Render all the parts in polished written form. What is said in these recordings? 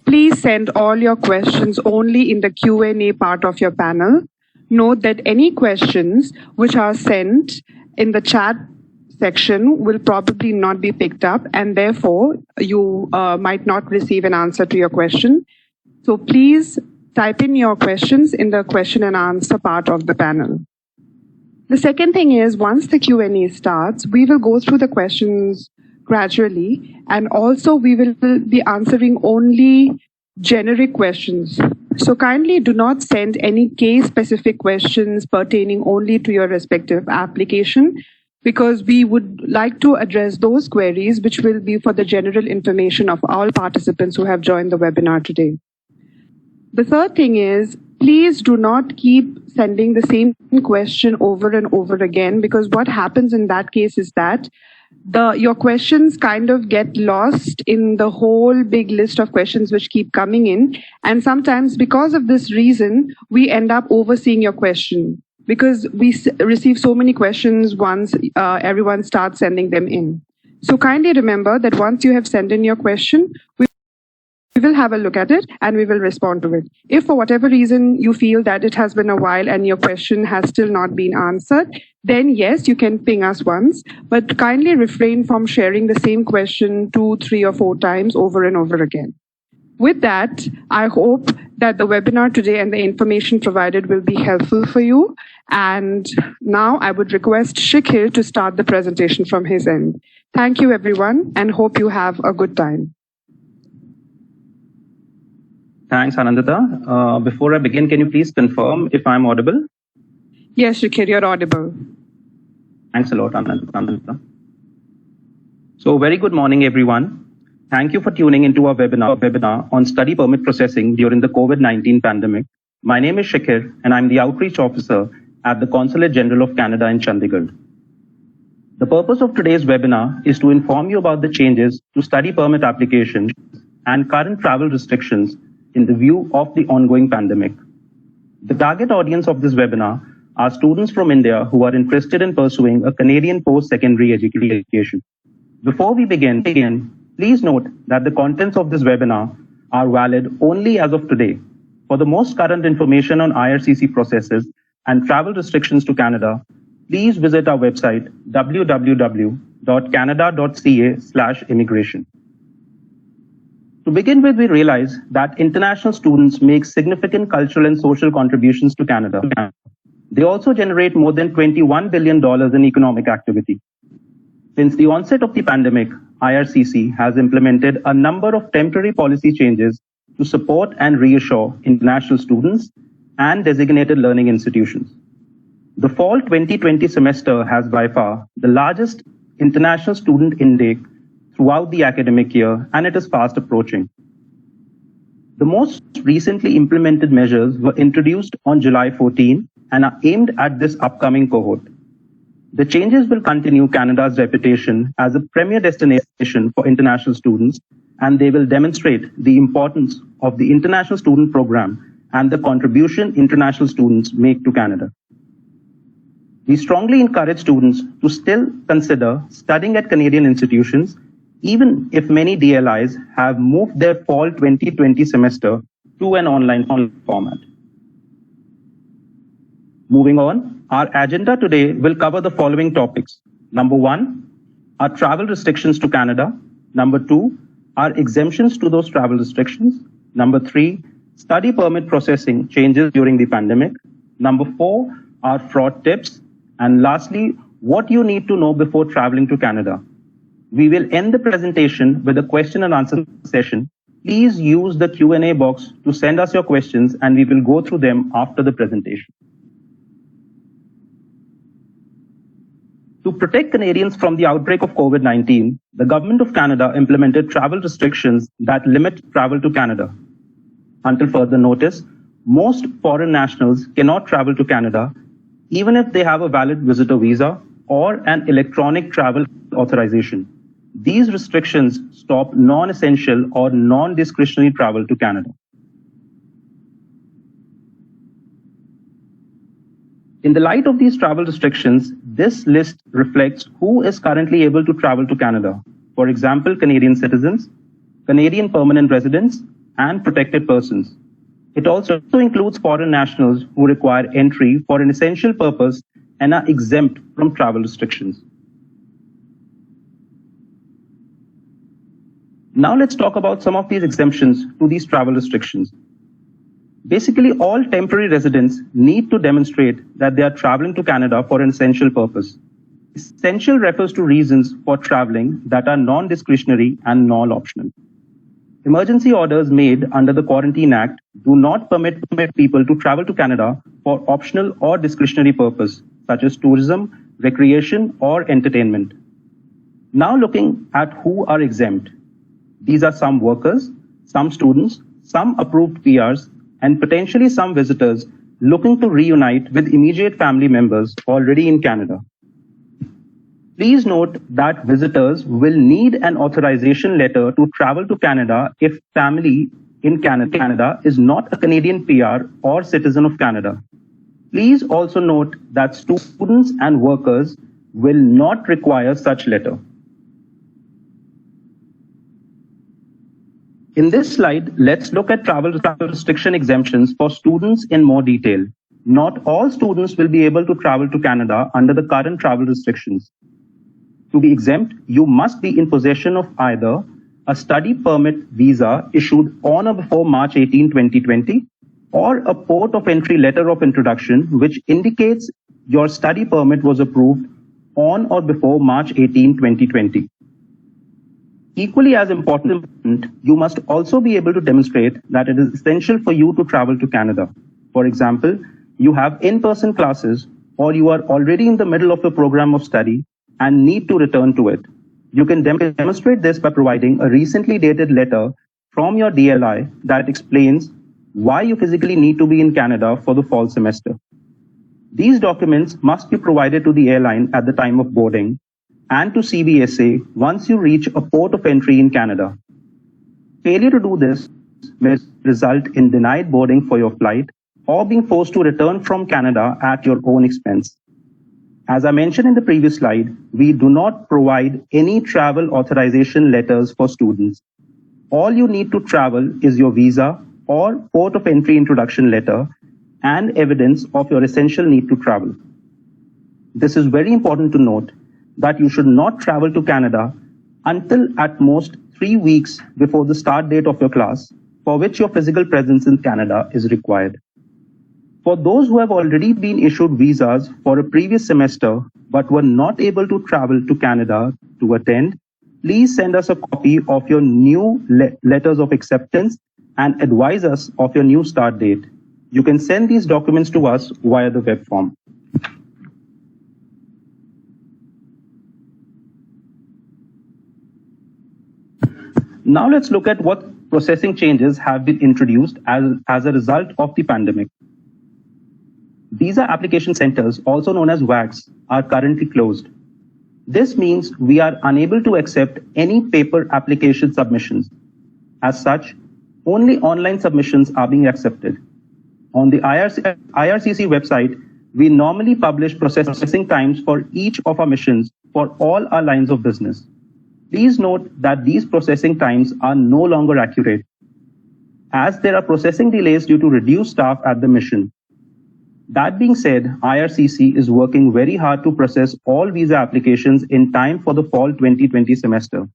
Please send all your questions only in the Q&A part of your panel. Note that any questions which are sent in the chat section will probably not be picked up, and therefore you might not receive an answer to your question. So please type in your questions in the question and answer part of the panel. The second thing is, once the Q&A starts, we will go through the questions gradually, and also we will be answering only generic questions. So kindly do not send any case-specific questions pertaining only to your respective application, because we would like to address those queries which will be for the general information of all participants who have joined the webinar today. The third thing is, please do not keep sending the same question over and over again, because what happens in that case is that your questions kind of get lost in the whole big list of questions which keep coming in. And sometimes because of this reason, we end up overseeing your question, because we receive so many questions once everyone starts sending them in. So kindly remember that once you have sent in your question, we will have a look at it and we will respond to it. If for whatever reason you feel that it has been a while and your question has still not been answered, then yes, you can ping us once, but kindly refrain from sharing the same question 2, 3, or 4 times over and over again. With that, I hope that the webinar today and the information provided will be helpful for you. And now I would request Shikhir to start the presentation from his end. Thank you, everyone, and hope you have a good time. Thanks, Anandita. Before I begin, can you please confirm if I'm audible? Yes, Shikhir, you're audible. Thanks a lot, Anandita. So very good morning, everyone. Thank you for tuning into our webinar on study permit processing during the COVID-19 pandemic. My name is Shikhir, and I'm the Outreach Officer at the Consulate General of Canada in Chandigarh. The purpose of today's webinar is to inform you about the changes to study permit applications and current travel restrictions in the view of the ongoing pandemic. The target audience of this webinar are students from India who are interested in pursuing a Canadian post-secondary education. Before we begin, please note that the contents of this webinar are valid only as of today. For the most current information on IRCC processes and travel restrictions to Canada, please visit our website www.canada.ca/immigration. To begin with, we realize that international students make significant cultural and social contributions to Canada. They also generate more than $21 billion in economic activity. Since the onset of the pandemic, IRCC has implemented a number of temporary policy changes to support and reassure international students and designated learning institutions. The fall 2020 semester has by far the largest international student intake throughout the academic year, and it is fast approaching. The most recently implemented measures were introduced on July 14 and are aimed at this upcoming cohort. The changes will continue Canada's reputation as a premier destination for international students, and they will demonstrate the importance of the international student program and the contribution international students make to Canada. We strongly encourage students to still consider studying at Canadian institutions, even if many DLIs have moved their fall 2020 semester to an online format. Moving on, our agenda today will cover the following topics. Number 1, our travel restrictions to Canada. Number 2, our exemptions to those travel restrictions. Number 3, study permit processing changes during the pandemic. Number 4, our fraud tips. And lastly, what you need to know before traveling to Canada. We will end the presentation with a question and answer session. Please use the Q&A box to send us your questions, and we will go through them after the presentation. To protect Canadians from the outbreak of COVID-19, the Government of Canada implemented travel restrictions that limit travel to Canada. Until further notice, most foreign nationals cannot travel to Canada, even if they have a valid visitor visa or an electronic travel authorization. These restrictions stop non-essential or non-discretionary travel to Canada. In the light of these travel restrictions, this list reflects who is currently able to travel to Canada. For example, Canadian citizens, Canadian permanent residents, and protected persons. It also includes foreign nationals who require entry for an essential purpose and are exempt from travel restrictions. Now let's talk about some of these exemptions to these travel restrictions. Basically, all temporary residents need to demonstrate that they are traveling to Canada for an essential purpose. Essential refers to reasons for traveling that are non-discretionary and non-optional. Emergency orders made under the Quarantine Act do not permit people to travel to Canada for optional or discretionary purpose, such as tourism, recreation, or entertainment. Now looking at who are exempt. These are some workers, some students, some approved PRs, and potentially some visitors looking to reunite with immediate family members already in Canada. Please note that visitors will need an authorization letter to travel to Canada if family in Canada is not a Canadian PR or citizen of Canada. Please also note that students and workers will not require such letter. In this slide, let's look at travel restriction exemptions for students in more detail. Not all students will be able to travel to Canada under the current travel restrictions. To be exempt, you must be in possession of either a study permit visa issued on or before March 18, 2020, or a port of entry letter of introduction which indicates your study permit was approved on or before March 18, 2020. Equally as important, you must also be able to demonstrate that it is essential for you to travel to Canada. For example, you have in-person classes or you are already in the middle of a program of study and need to return to it. You can demonstrate this by providing a recently dated letter from your DLI that explains why you physically need to be in Canada for the fall semester. These documents must be provided to the airline at the time of boarding and to CBSA once you reach a port of entry in Canada. Failure to do this may result in denied boarding for your flight or being forced to return from Canada at your own expense. As I mentioned in the previous slide, we do not provide any travel authorization letters for students. All you need to travel is your visa or port of entry introduction letter and evidence of your essential need to travel. This is very important to note that you should not travel to Canada until at most 3 weeks before the start date of your class, for which your physical presence in Canada is required. For those who have already been issued visas for a previous semester but were not able to travel to Canada to attend, please send us a copy of your new letters of acceptance and advise us of your new start date. You can send these documents to us via the web form. Now let's look at what processing changes have been introduced as a result of the pandemic. Visa application centers, also known as VACs, are currently closed. This means we are unable to accept any paper application submissions. As such, only online submissions are being accepted. On the IRCC website, we normally publish processing times for each of our missions for all our lines of business. Please note that these processing times are no longer accurate, as there are processing delays due to reduced staff at the mission. That being said, IRCC is working very hard to process all visa applications in time for the fall 2020 semester.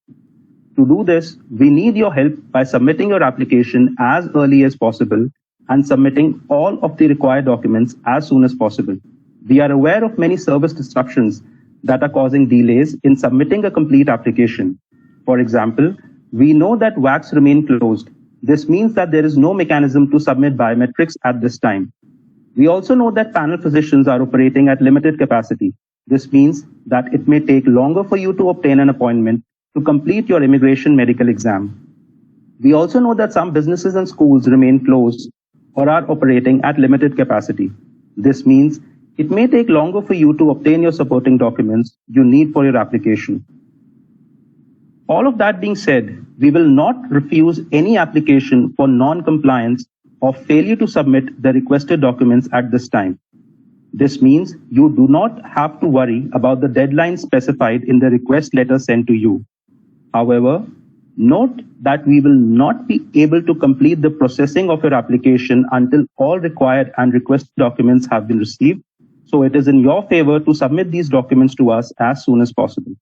To do this, we need your help by submitting your application as early as possible and submitting all of the required documents as soon as possible. We are aware of many service disruptions that are causing delays in submitting a complete application. For example, we know that VACs remain closed. This means that there is no mechanism to submit biometrics at this time. We also know that panel physicians are operating at limited capacity. This means that it may take longer for you to obtain an appointment to complete your immigration medical exam. We also know that some businesses and schools remain closed or are operating at limited capacity. This means it may take longer for you to obtain your supporting documents you need for your application. All of that being said, we will not refuse any application for non-compliance or failure to submit the requested documents at this time. This means you do not have to worry about the deadline specified in the request letter sent to you. However, Note that we will not be able to complete the processing of your application until all required and requested documents have been received. So it is in your favor to submit these documents to us as soon as possible.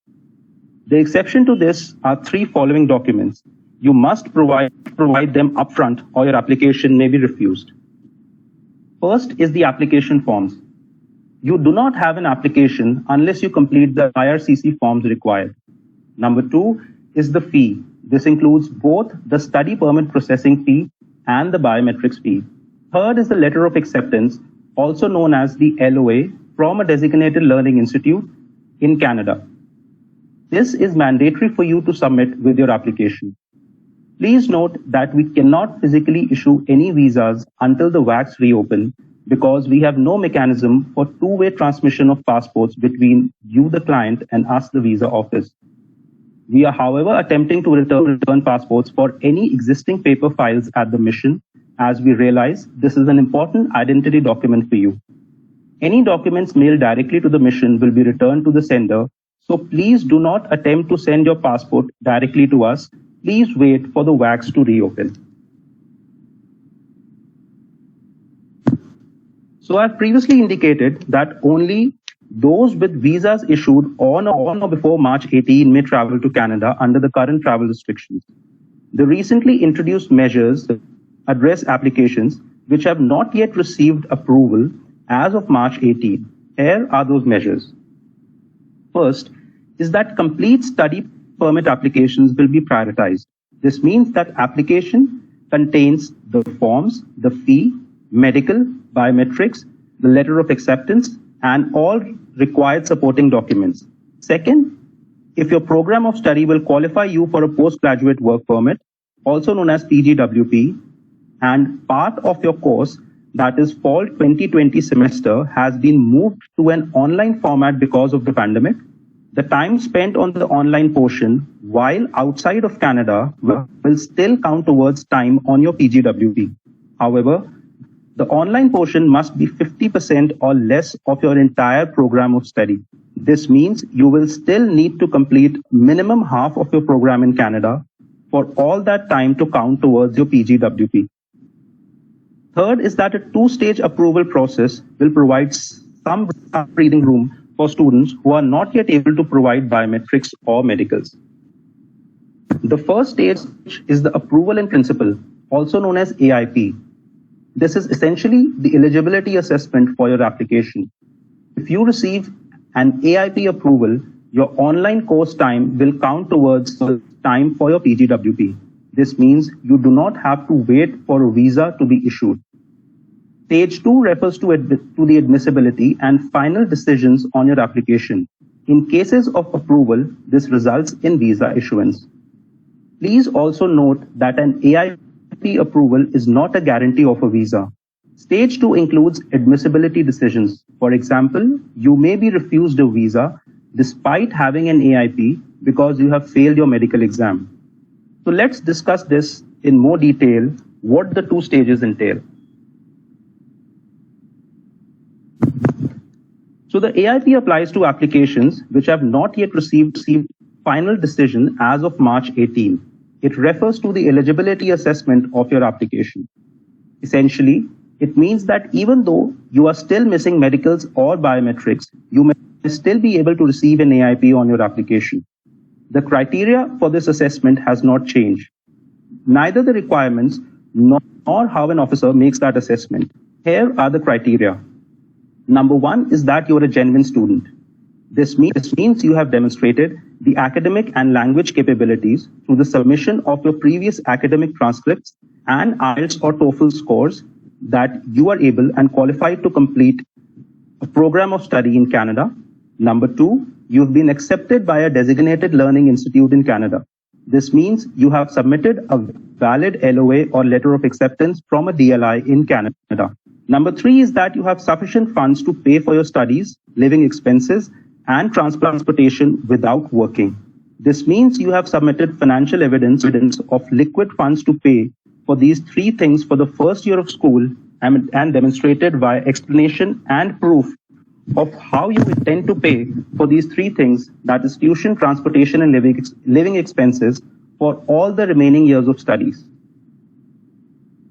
The exception to this are three following documents. You must provide them upfront or your application may be refused. First is the application forms. You do not have an application unless you complete the IRCC forms required. Number two is the fee. This includes both the study permit processing fee and the biometrics fee. Third is the letter of acceptance, also known as the LOA, from a designated learning institute in Canada. This is mandatory for you to submit with your application. Please note that we cannot physically issue any visas until the WACs reopen because we have no mechanism for two-way transmission of passports between you, the client, and us, the visa office. We are, however, attempting to return passports for any existing paper files at the mission, as we realize this is an important identity document for you. Any documents mailed directly to the mission will be returned to the sender, so please do not attempt to send your passport directly to us. Please wait for the WACs to reopen. So I've previously indicated that only those with visas issued on or before March 18 may travel to Canada under the current travel restrictions. The recently introduced measures address applications which have not yet received approval as of March 18. Here are those measures. First is that complete study permit applications will be prioritized. This means that application contains the forms, the fee, medical, biometrics, the letter of acceptance, and all required supporting documents. Second, if your program of study will qualify you for a postgraduate work permit, also known as PGWP, and part of your course, that is fall 2020 semester, has been moved to an online format because of the pandemic, the time spent on the online portion while outside of Canada will still count towards time on your PGWP. However, the online portion must be 50% or less of your entire program of study. This means you will still need to complete minimum half of your program in Canada for all that time to count towards your PGWP. Third is that a two-stage approval process will provide some breathing room for students who are not yet able to provide biometrics or medicals. The first stage is the approval in principle, also known as AIP. This is essentially the eligibility assessment for your application. If you receive an AIP approval, your online course time will count towards the time for your PGWP. This means you do not have to wait for a visa to be issued. Stage 2 refers to the admissibility and final decisions on your application. In cases of approval, this results in visa issuance. Please also note that an AIP approval is not a guarantee of a visa. Stage 2 includes admissibility decisions. For example, you may be refused a visa despite having an AIP because you have failed your medical exam. So let's discuss this in more detail, what the two stages entail. So the AIP applies to applications which have not yet received final decision as of March 18. It refers to the eligibility assessment of your application. Essentially, it means that even though you are still missing medicals or biometrics, you may still be able to receive an AIP on your application. The criteria for this assessment has not changed. Neither the requirements nor how an officer makes that assessment. Here are the criteria. Number one is that you're a genuine student. This means you have demonstrated the academic and language capabilities through the submission of your previous academic transcripts and IELTS or TOEFL scores that you are able and qualified to complete a program of study in Canada. Number two, you've been accepted by a designated learning institute in Canada. This means you have submitted a valid LOA or letter of acceptance from a DLI in Canada. Number three is that you have sufficient funds to pay for your studies, living expenses, and transportation without working. This means you have submitted financial evidence of liquid funds to pay for these three things for the first year of school and demonstrated by explanation and proof of how you intend to pay for these three things, that is tuition, transportation, and living expenses for all the remaining years of studies.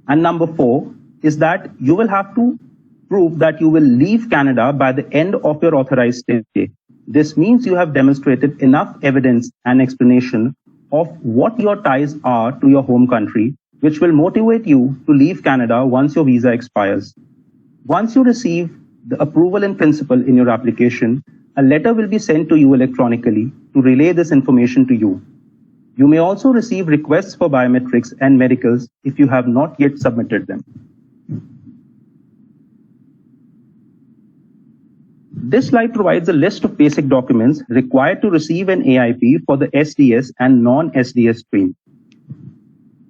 And number 4 is that you will have to prove that you will leave Canada by the end of your authorized stay. This means you have demonstrated enough evidence and explanation of what your ties are to your home country, which will motivate you to leave Canada once your visa expires. Once you receive the approval in principle in your application, a letter will be sent to you electronically to relay this information to you. You may also receive requests for biometrics and medicals if you have not yet submitted them. This slide provides a list of basic documents required to receive an AIP for the SDS and non-SDS stream.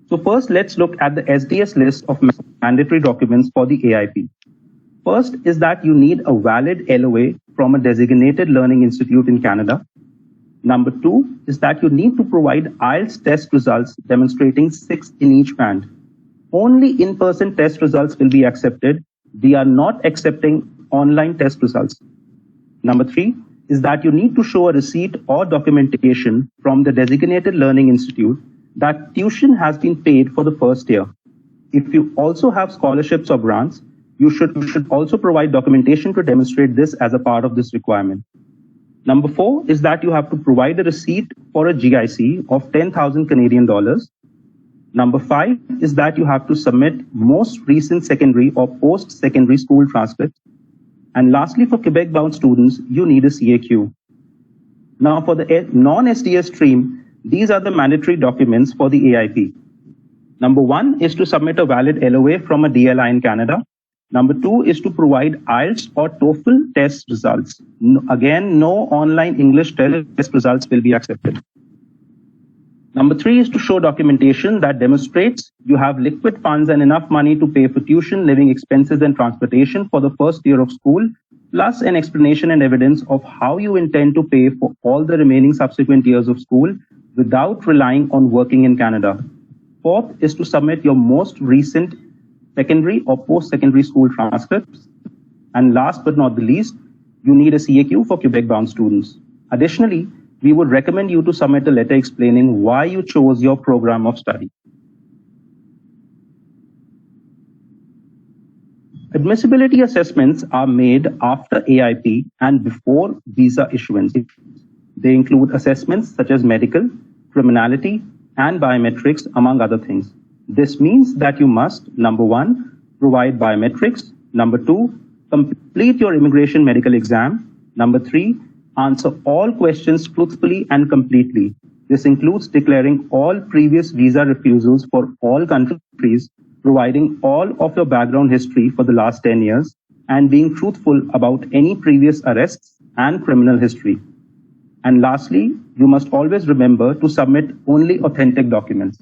So first, let's look at the SDS list of mandatory documents for the AIP. First is that you need a valid LOA from a designated learning institute in Canada. Number 2 is that you need to provide IELTS test results demonstrating 6 in each band. Only in-person test results will be accepted. We are not accepting online test results. Number 3 is that you need to show a receipt or documentation from the designated learning institute that tuition has been paid for the first year. If you also have scholarships or grants, you should also provide documentation to demonstrate this as a part of this requirement. Number 4 is that you have to provide a receipt for a GIC of 10,000 Canadian dollars. Number 5 is that you have to submit most recent secondary or post-secondary school transcripts. And lastly, for Quebec-bound students, you need a CAQ. Now, for the non-SDS stream, these are the mandatory documents for the AIP. Number 1 is to submit a valid LOA from a DLI in Canada. Number 2 is to provide IELTS or TOEFL test results. Again, no online English test results will be accepted. Number 3 is to show documentation that demonstrates you have liquid funds and enough money to pay for tuition, living expenses, and transportation for the first year of school, plus an explanation and evidence of how you intend to pay for all the remaining subsequent years of school without relying on working in Canada. Fourth is to submit your most recent secondary or post-secondary school transcripts. And last but not the least, you need a CAQ for Quebec-bound students. Additionally, we would recommend you to submit a letter explaining why you chose your program of study. Admissibility assessments are made after AIP and before visa issuance. They include assessments such as medical, criminality, and biometrics, among other things. This means that you must, number 1, provide biometrics, number 2, complete your immigration medical exam, number 3, answer all questions truthfully and completely. This includes declaring all previous visa refusals for all countries, providing all of your background history for the last 10 years, and being truthful about any previous arrests and criminal history. And lastly, you must always remember to submit only authentic documents.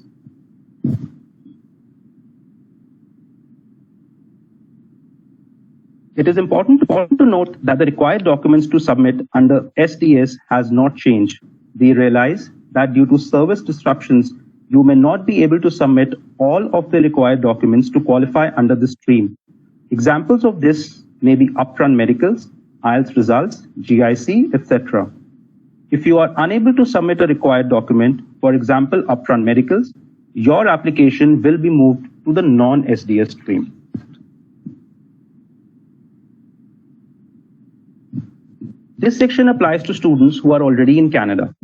It is important to note that the required documents to submit under SDS has not changed. We realize that due to service disruptions, you may not be able to submit all of the required documents to qualify under the stream. Examples of this may be upfront medicals, IELTS results, GIC, etc. If you are unable to submit a required document, for example, upfront medicals, your application will be moved to the non-SDS stream. This section applies to students who are already in Canada.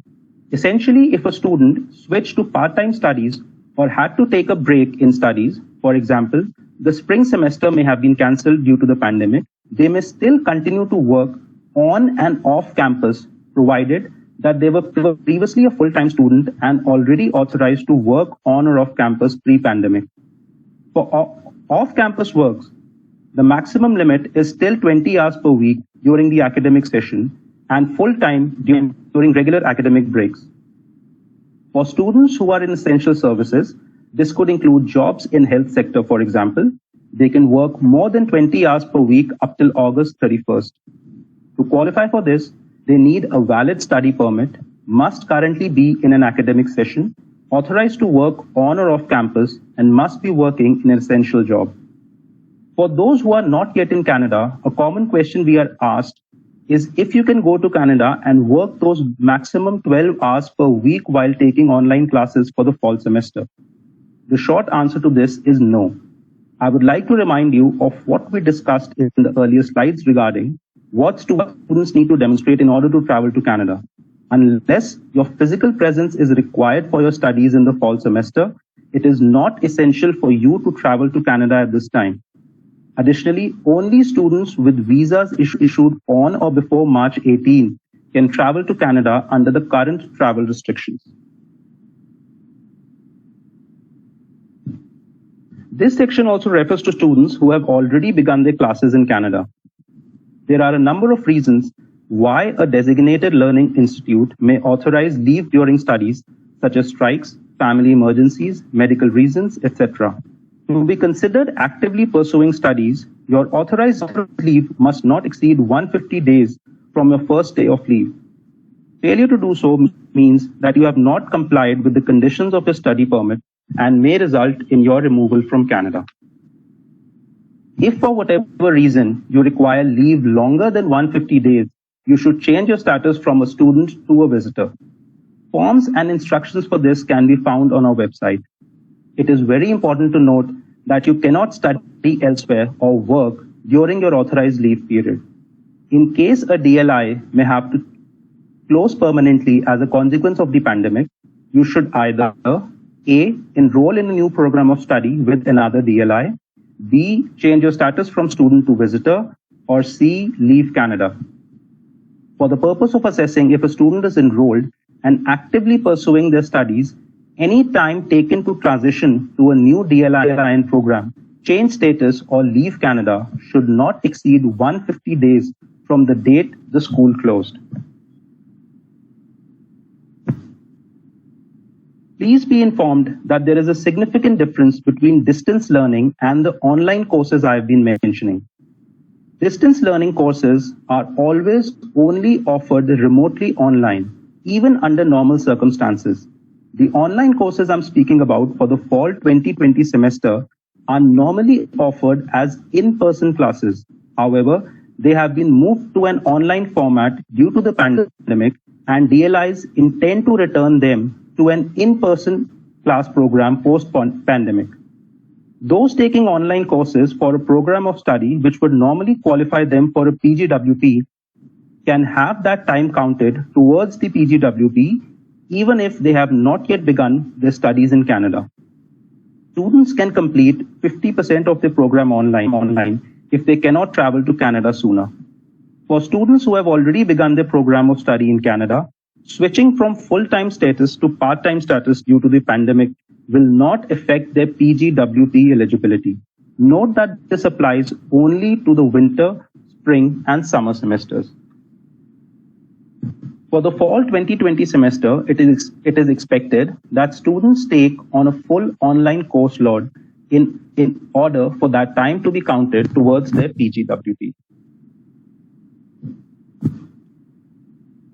Essentially, if a student switched to part-time studies or had to take a break in studies, for example, the spring semester may have been cancelled due to the pandemic, they may still continue to work on and off campus, provided that they were previously a full-time student and already authorized to work on or off campus pre-pandemic. For off-campus works, the maximum limit is still 20 hours per week during the academic session and full-time during regular academic breaks. For students who are in essential services, this could include jobs in health sector, for example. They can work more than 20 hours per week up till August 31st. To qualify for this, they need a valid study permit, must currently be in an academic session, authorized to work on or off campus, and must be working in an essential job. For those who are not yet in Canada, a common question we are asked is if you can go to Canada and work those maximum 12 hours per week while taking online classes for the fall semester. The short answer to this is no. I would like to remind you of what we discussed in the earlier slides regarding what students need to demonstrate in order to travel to Canada. Unless your physical presence is required for your studies in the fall semester, it is not essential for you to travel to Canada at this time. Additionally, only students with visas issued on or before March 18 can travel to Canada under the current travel restrictions. This section also refers to students who have already begun their classes in Canada. There are a number of reasons why a designated learning institute may authorize leave during studies, such as strikes, family emergencies, medical reasons, etc. To be considered actively pursuing studies, your authorized leave must not exceed 150 days from your first day of leave. Failure to do so means that you have not complied with the conditions of your study permit and may result in your removal from Canada. If for whatever reason you require leave longer than 150 days, you should change your status from a student to a visitor. Forms and instructions for this can be found on our website. It is very important to note that you cannot study elsewhere or work during your authorized leave period. In case a DLI may have to close permanently as a consequence of the pandemic, you should either A. Enroll in a new program of study with another DLI, B. Change your status from student to visitor, or C. Leave Canada. For the purpose of assessing if a student is enrolled and actively pursuing their studies, any time taken to transition to a new DLIN program, change status, or leave Canada should not exceed 150 days from the date the school closed. Please be informed that there is a significant difference between distance learning and the online courses I have been mentioning. Distance learning courses are always only offered remotely online, even under normal circumstances. The online courses I'm speaking about for the fall 2020 semester are normally offered as in-person classes. However, they have been moved to an online format due to the pandemic, and DLIs intend to return them to an in-person class program post-pandemic. Those taking online courses for a program of study which would normally qualify them for a PGWP can have that time counted towards the PGWP even if they have not yet begun their studies in Canada. Students can complete 50% of their program online if they cannot travel to Canada sooner. For students who have already begun their program of study in Canada, switching from full-time status to part-time status due to the pandemic will not affect their PGWP eligibility. Note that this applies only to the winter, spring, and summer semesters. For the fall 2020 semester, it is expected that students take on a full online course load in order for that time to be counted towards their PGWP.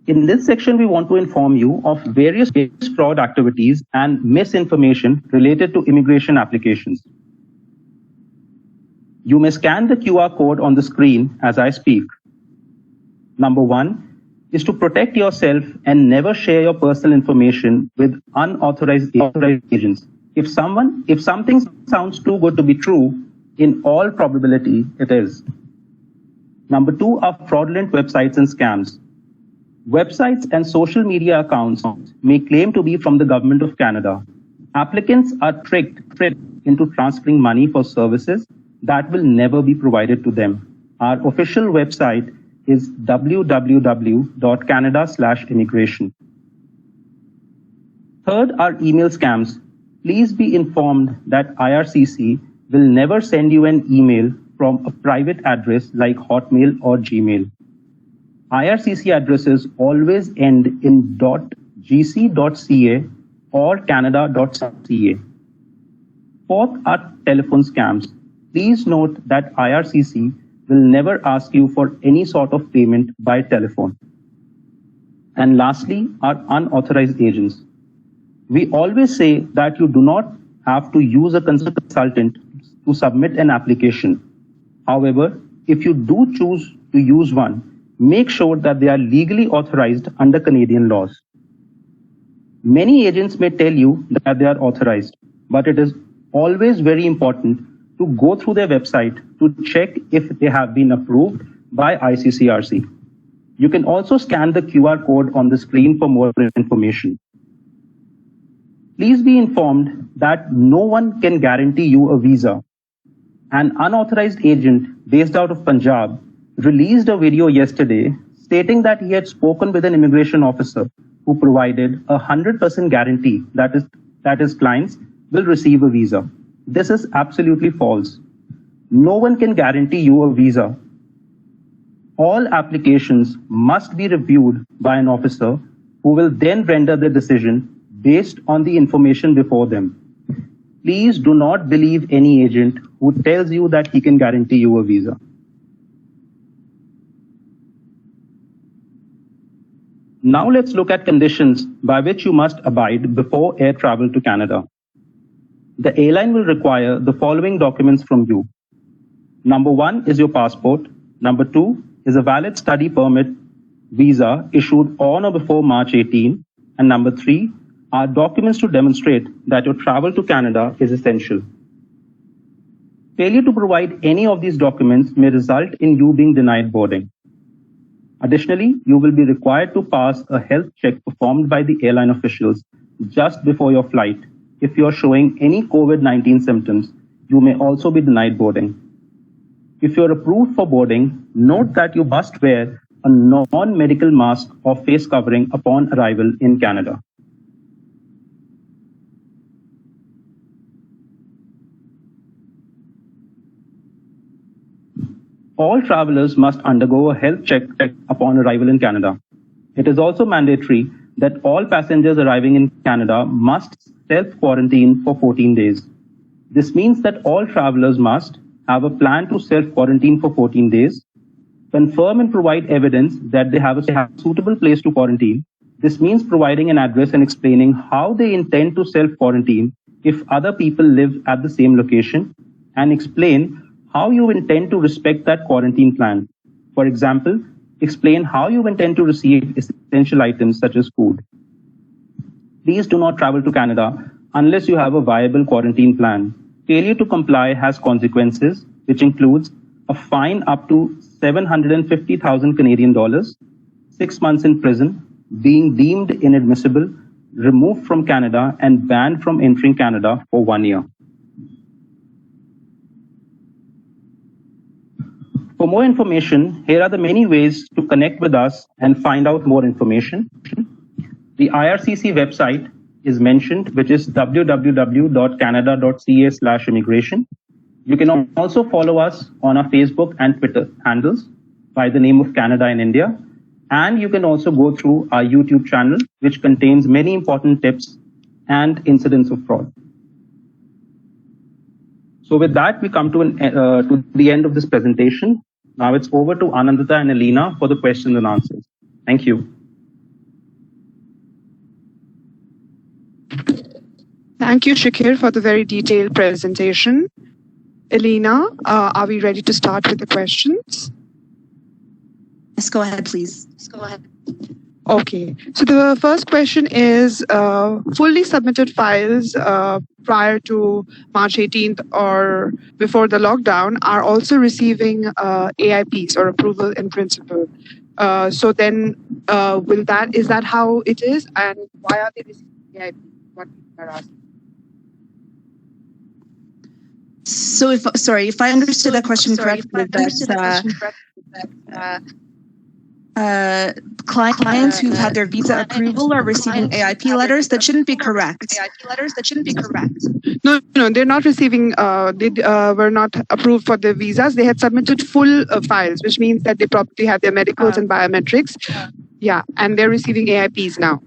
In this section, we want to inform you of various fraud activities and misinformation related to immigration applications. You may scan the QR code on the screen as I speak. Number 1 is to protect yourself and never share your personal information with unauthorized agents. If something sounds too good to be true, in all probability it is. Number 2 are fraudulent websites and scams. Websites and social media accounts may claim to be from the Government of Canada. Applicants are tricked into transferring money for services that will never be provided to them. Our official website is www.canada/immigration. Third are email scams. Please be informed that IRCC will never send you an email from a private address like Hotmail or Gmail. IRCC addresses always end in .gc.ca or canada.ca. Fourth are telephone scams. Please note that IRCC will never ask you for any sort of payment by telephone. And lastly are unauthorized agents. We always say that you do not have to use a consultant to submit an application. However, if you do choose to use one, make sure that they are legally authorized under Canadian laws. Many agents may tell you that they are authorized, but it is always very important to go through their website to check if they have been approved by ICCRC. You can also scan the QR code on the screen for more information. Please be informed that no one can guarantee you a visa. An unauthorized agent based out of Punjab released a video yesterday stating that he had spoken with an immigration officer who provided a 100% guarantee that his clients will receive a visa. This is absolutely false. No one can guarantee you a visa. All applications must be reviewed by an officer who will then render the decision based on the information before them. Please do not believe any agent who tells you that he can guarantee you a visa. Now let's look at conditions by which you must abide before air travel to Canada. The airline will require the following documents from you. Number 1 is your passport. Number 2 is a valid study permit visa issued on or before March 18. And number 3 are documents to demonstrate that your travel to Canada is essential. Failure to provide any of these documents may result in you being denied boarding. Additionally, you will be required to pass a health check performed by the airline officials just before your flight. If you are showing any COVID-19 symptoms, you may also be denied boarding. If you are approved for boarding, note that you must wear a non-medical mask or face covering upon arrival in Canada. All travelers must undergo a health check upon arrival in Canada. It is also mandatory that all passengers arriving in Canada must self-quarantine for 14 days. This means that all travelers must have a plan to self-quarantine for 14 days, confirm and provide evidence that they have a suitable place to quarantine. This means providing an address and explaining how they intend to self-quarantine if other people live at the same location, and explain how you intend to respect that quarantine plan. For example, explain how you intend to receive essential items such as food. Please do not travel to Canada unless you have a viable quarantine plan. Failure to comply has consequences, which includes a fine up to 750,000 Canadian dollars, 6 months in prison, being deemed inadmissible, removed from Canada, and banned from entering Canada for 1 year. For more information, here are the many ways to connect with us and find out more information. The IRCC website is mentioned, which is www.canada.ca/immigration. You can also follow us on our Facebook and Twitter handles by the name of Canada in India. And you can also go through our YouTube channel, which contains many important tips and incidents of fraud. So with that, we come to the end of this presentation. Now it's over to Anandita and Alina for the questions and answers. Thank you. Thank you, Shakir, for the very detailed presentation. Alina, are we ready to start with the questions? Yes, go ahead, please. Okay, so the first question is, fully submitted files prior to March 18th or before the lockdown are also receiving AIPs or approval in principle. So then, is that how it is, and why are they receiving AIPs? What are asking? So if I understood that question correctly, clients who've had their visa approval are receiving AIP letters. That shouldn't be correct. No, they're not receiving. They were not approved for their visas. They had submitted full files, which means that they probably have their medicals and biometrics. Yeah, and they're receiving AIPs now.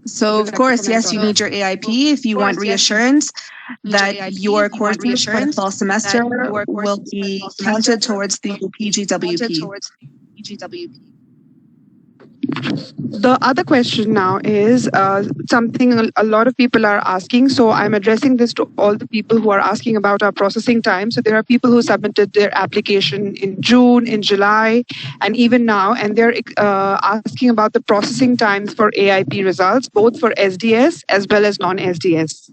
So of course, yes, you need your AIP if you want reassurance that your courses for the fall semester will be counted towards the PGWP. The other question now is something a lot of people are asking. So I'm addressing this to all the people who are asking about our processing time. So there are people who submitted their application in June, in July, and even now, and they're asking about the processing times for AIP results, both for SDS as well as non-SDS.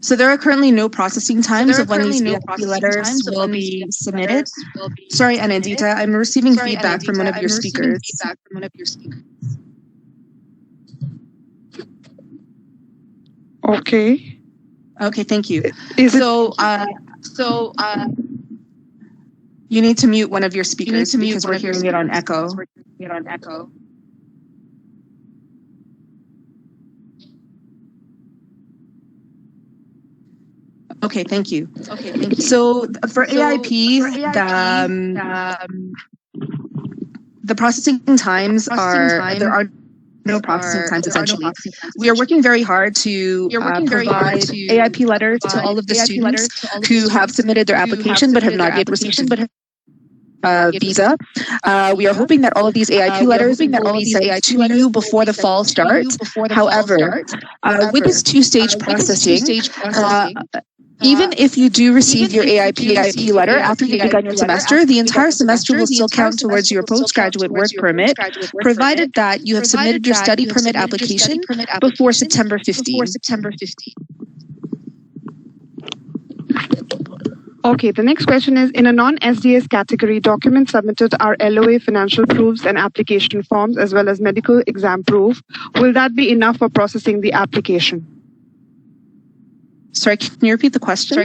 So there are currently no processing times of when these AIP letters will be submitted. Sorry, Anandita, I'm receiving feedback from one of your speakers. Okay. Okay, thank you. So, you need to mute one of your speakers because we're hearing it on echo. Okay, thank you. So for AIP, the processing times there are no processing times essentially. We are working very hard to provide AIP letters to all of the students who have submitted their application but have not yet received visa. We are hoping that all of these AIP letters will be sent to you before the fall starts. However, with this two-stage processing, even if you do receive your AIP letter after you've begun your semester, the entire semester will still count towards your postgraduate work permit, provided that you have submitted your study permit application before September 15. Okay, the next question is, in a non-SDS category, documents submitted are LOA, financial proofs, and application forms, as well as medical exam proof. Will that be enough for processing the application? Sorry, can you repeat the question?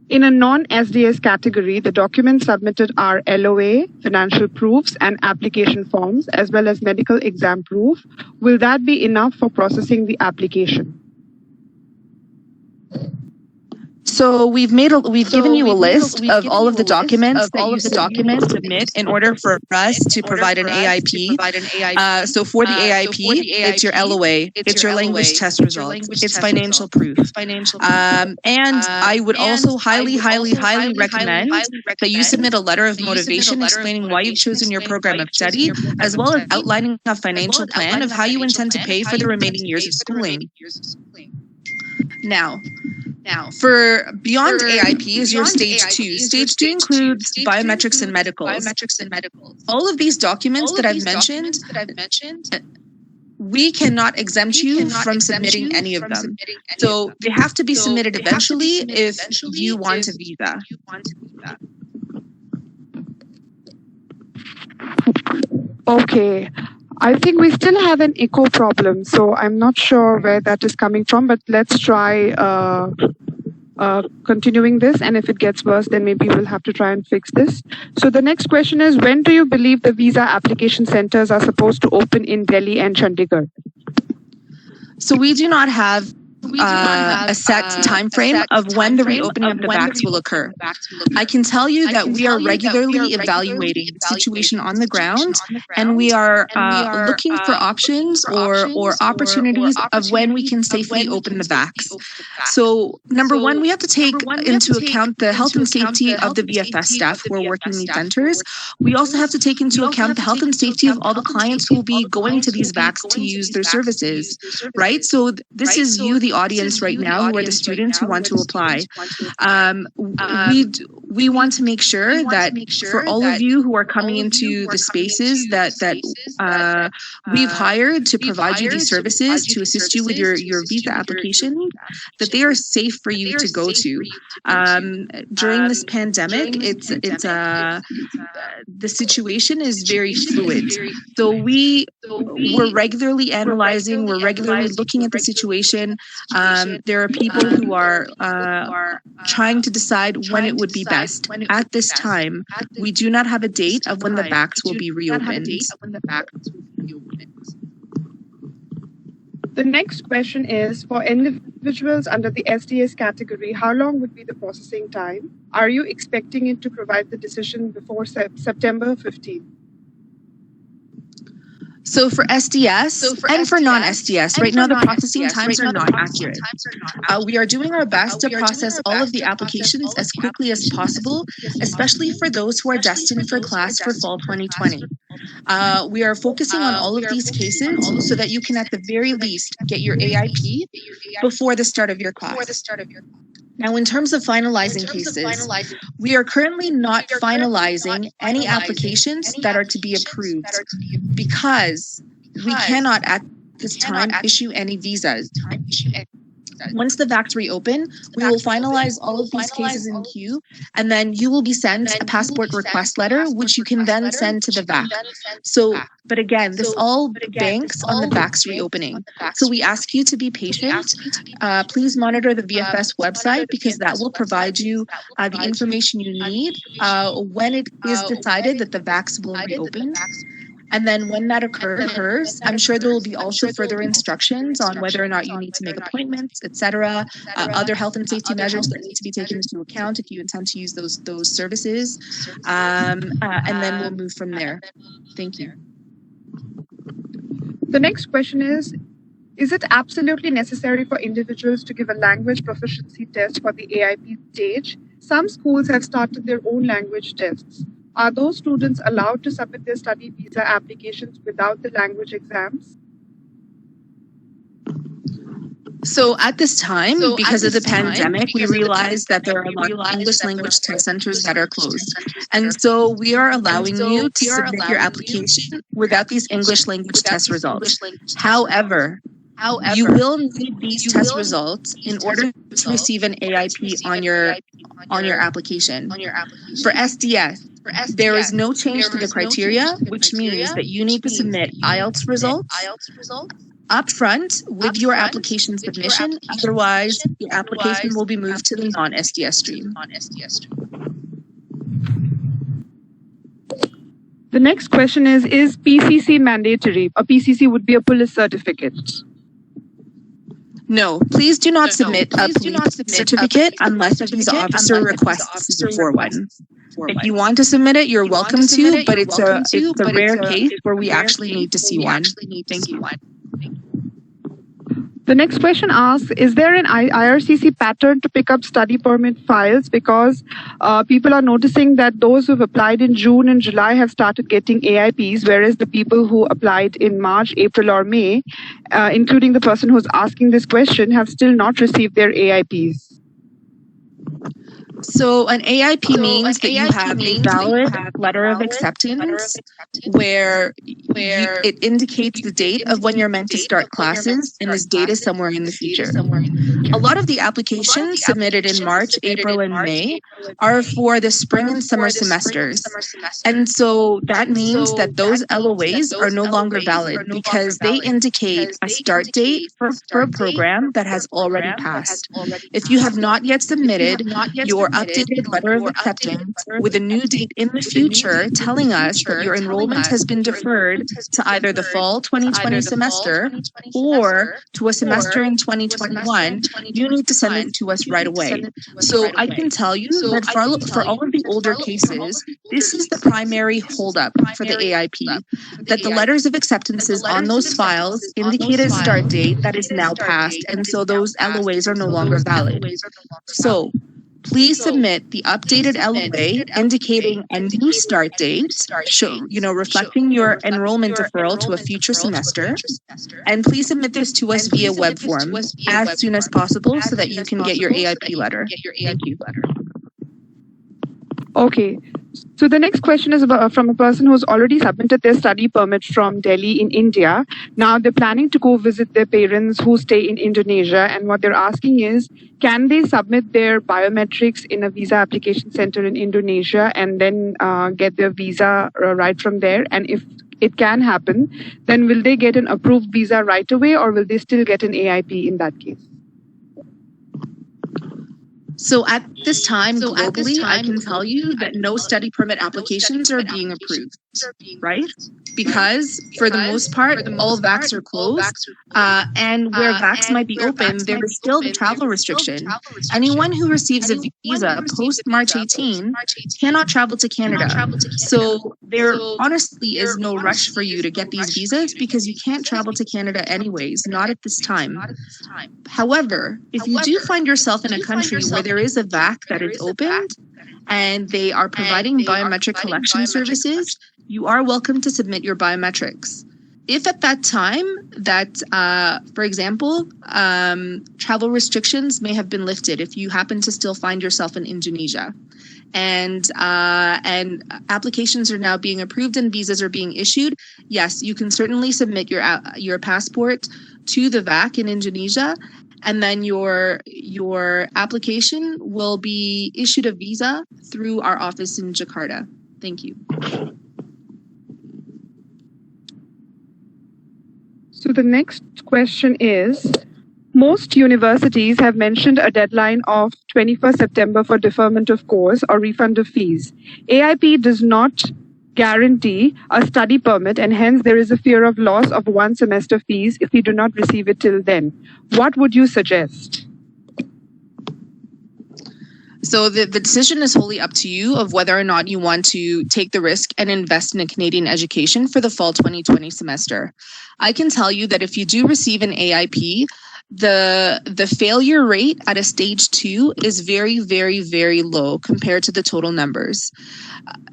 In a non-SDS category, the documents submitted are LOA, financial proofs, and application forms, as well as medical exam proof. Will that be enough for processing the application? So we've given you a list of all of the documents that you submit in order for us to provide an AIP. So for the AIP, it's your LOA, it's your language test results, it's financial proof. And I would also highly recommend that you submit a letter of motivation explaining why you've chosen your program of study, as well as outlining a financial plan of how you intend to pay for the remaining years of schooling. Now, for beyond AIP is your stage 2. Stage 2 includes biometrics and medicals. All of these documents that I've mentioned, we cannot exempt you from submitting any of them. So they have to be submitted eventually if you want a visa. Okay. I think we still have an echo problem, so I'm not sure where that is coming from, but let's try continuing this, and if it gets worse, then maybe we'll have to try and fix this. So the next question is, when do you believe the visa application centers are supposed to open in Delhi and Chandigarh? So we do not have a set time frame of when the reopening of the VACs will occur. I can tell you that we are regularly evaluating the situation on the ground, and we are looking for options or opportunities of when we can safely open the VACs. So number one, we have to take into account the health and safety of the VFS staff who are working in these centers. We also have to take into account the health and safety of all the clients who will be going to these VACs to use their services, right? So this is you, the audience right now, who are the students who want to apply. We want to make sure that for all of you who are coming into the spaces that we've hired to provide you these services to assist you with your visa application, that they are safe for you to go to. During this pandemic, the situation is very fluid. So we're regularly analyzing, we're regularly looking at the situation. There are people who are trying to decide when it would be best. At this time, we do not have a date of when the VACs will be reopened. The next question is, for individuals under the SDS category, how long would be the processing time? Are you expecting it to provide the decision before September 15th? So for SDS and for non-SDS, right now the processing times are not accurate. We are doing our best to process all of the applications as quickly as possible, especially for those who are destined for class for fall 2020. We are focusing on all of these cases so that you can at the very least get your AIP before the start of your class. Now, in terms of finalizing cases, we are currently not finalizing any applications that are to be approved because we cannot at this time issue any visas. Once the VACs reopen, we will finalize all of these cases in queue, and then you will be sent a passport request letter, which you can then send to the VAC. So, but again, this all banks on the VACs reopening. So we ask you to be patient. Please monitor the VFS website because that will provide you the information you need when it is decided that the VACs will reopen. And then when that occurs, I'm sure there will be also further instructions on whether or not you need to make appointments, etc., other health and safety measures that need to be taken into account if you intend to use those services, and then we'll move from there. Thank you. The next question is it absolutely necessary for individuals to give a language proficiency test for the AIP stage? Some schools have started their own language tests. Are those students allowed to submit their study visa applications without the language exams? So at this time, because of the pandemic, we realized that there are a lot of English language test centers that are closed. And so we are allowing you to submit your application without these English language test results. However, you will need these test results in order to receive an AIP on your application. For SDS, there is no change to the criteria, which means that you need to submit IELTS results upfront with your application submission. Otherwise, your application will be moved to the non-SDS stream. The next question is PCC mandatory? A PCC would be a police certificate. No, please do not submit a police certificate unless a visa officer requests you for one. If you want to submit it, you're welcome to, but it's a rare case where we actually need to see one. Thank you. The next question asks, is there an IRCC pattern to pick up study permit files? Because people are noticing that those who've applied in June and July have started getting AIPs, whereas the people who applied in March, April, or May, including the person who's asking this question, have still not received their AIPs. So an AIP means that you have a valid letter of acceptance where it indicates the date of when you're meant to start classes, and this date is somewhere in the future. A lot of the applications submitted in March, April, and May are for the spring and summer semesters. And so that means that those LOAs are no longer valid because they indicate a start date for a program that has already passed. If you have not yet submitted your updated letter of acceptance with a new date in the future telling us that your enrollment has been deferred to either the fall 2020 semester or to a semester in 2021, you need to send it to us right away. So I can tell you that for all of the older cases, this is the primary holdup for the AIP, that the letters of acceptances on those files indicate a start date that is now passed, and so those LOAs are no longer valid. So please submit the updated LOA indicating a new start date, reflecting your enrollment deferral to a future semester. And please submit this to us via web form as soon as possible so that you can get your AIP letter. Thank you. Okay. So the next question is from a person who's already submitted their study permit from Delhi in India. Now they're planning to go visit their parents who stay in Indonesia. And what they're asking is, can they submit their biometrics in a visa application center in Indonesia and then get their visa right from there? And if it can happen, then will they get an approved visa right away, or will they still get an AIP in that case? So at this time, globally, I can tell you that no study permit applications are being approved. right? Because for the most part, all VACs are closed, and where VACs might be open, there is still the travel restriction. Anyone who receives a visa post-March 18 cannot travel to Canada. So there honestly is no rush for you to get these visas because you can't travel to Canada anyways, not at this time. However, if you do find yourself in a country where there is a VAC that is opened and they are providing biometric collection services, you are welcome to submit your biometrics. If at that time that, for example, travel restrictions may have been lifted, if you happen to still find yourself in Indonesia, and applications are now being approved and visas are being issued, yes, you can certainly submit your passport to the VAC in Indonesia, and then your application will be issued a visa through our office in Jakarta. Thank you. So the next question is, most universities have mentioned a deadline of 21st September for deferment of course or refund of fees. AIP does not guarantee a study permit, and hence there is a fear of loss of one semester fees if we do not receive it till then. What would you suggest? So the decision is wholly up to you of whether or not you want to take the risk and invest in a Canadian education for the fall 2020 semester. I can tell you that if you do receive an AIP, the failure rate at a stage 2 is very, very, very low compared to the total numbers.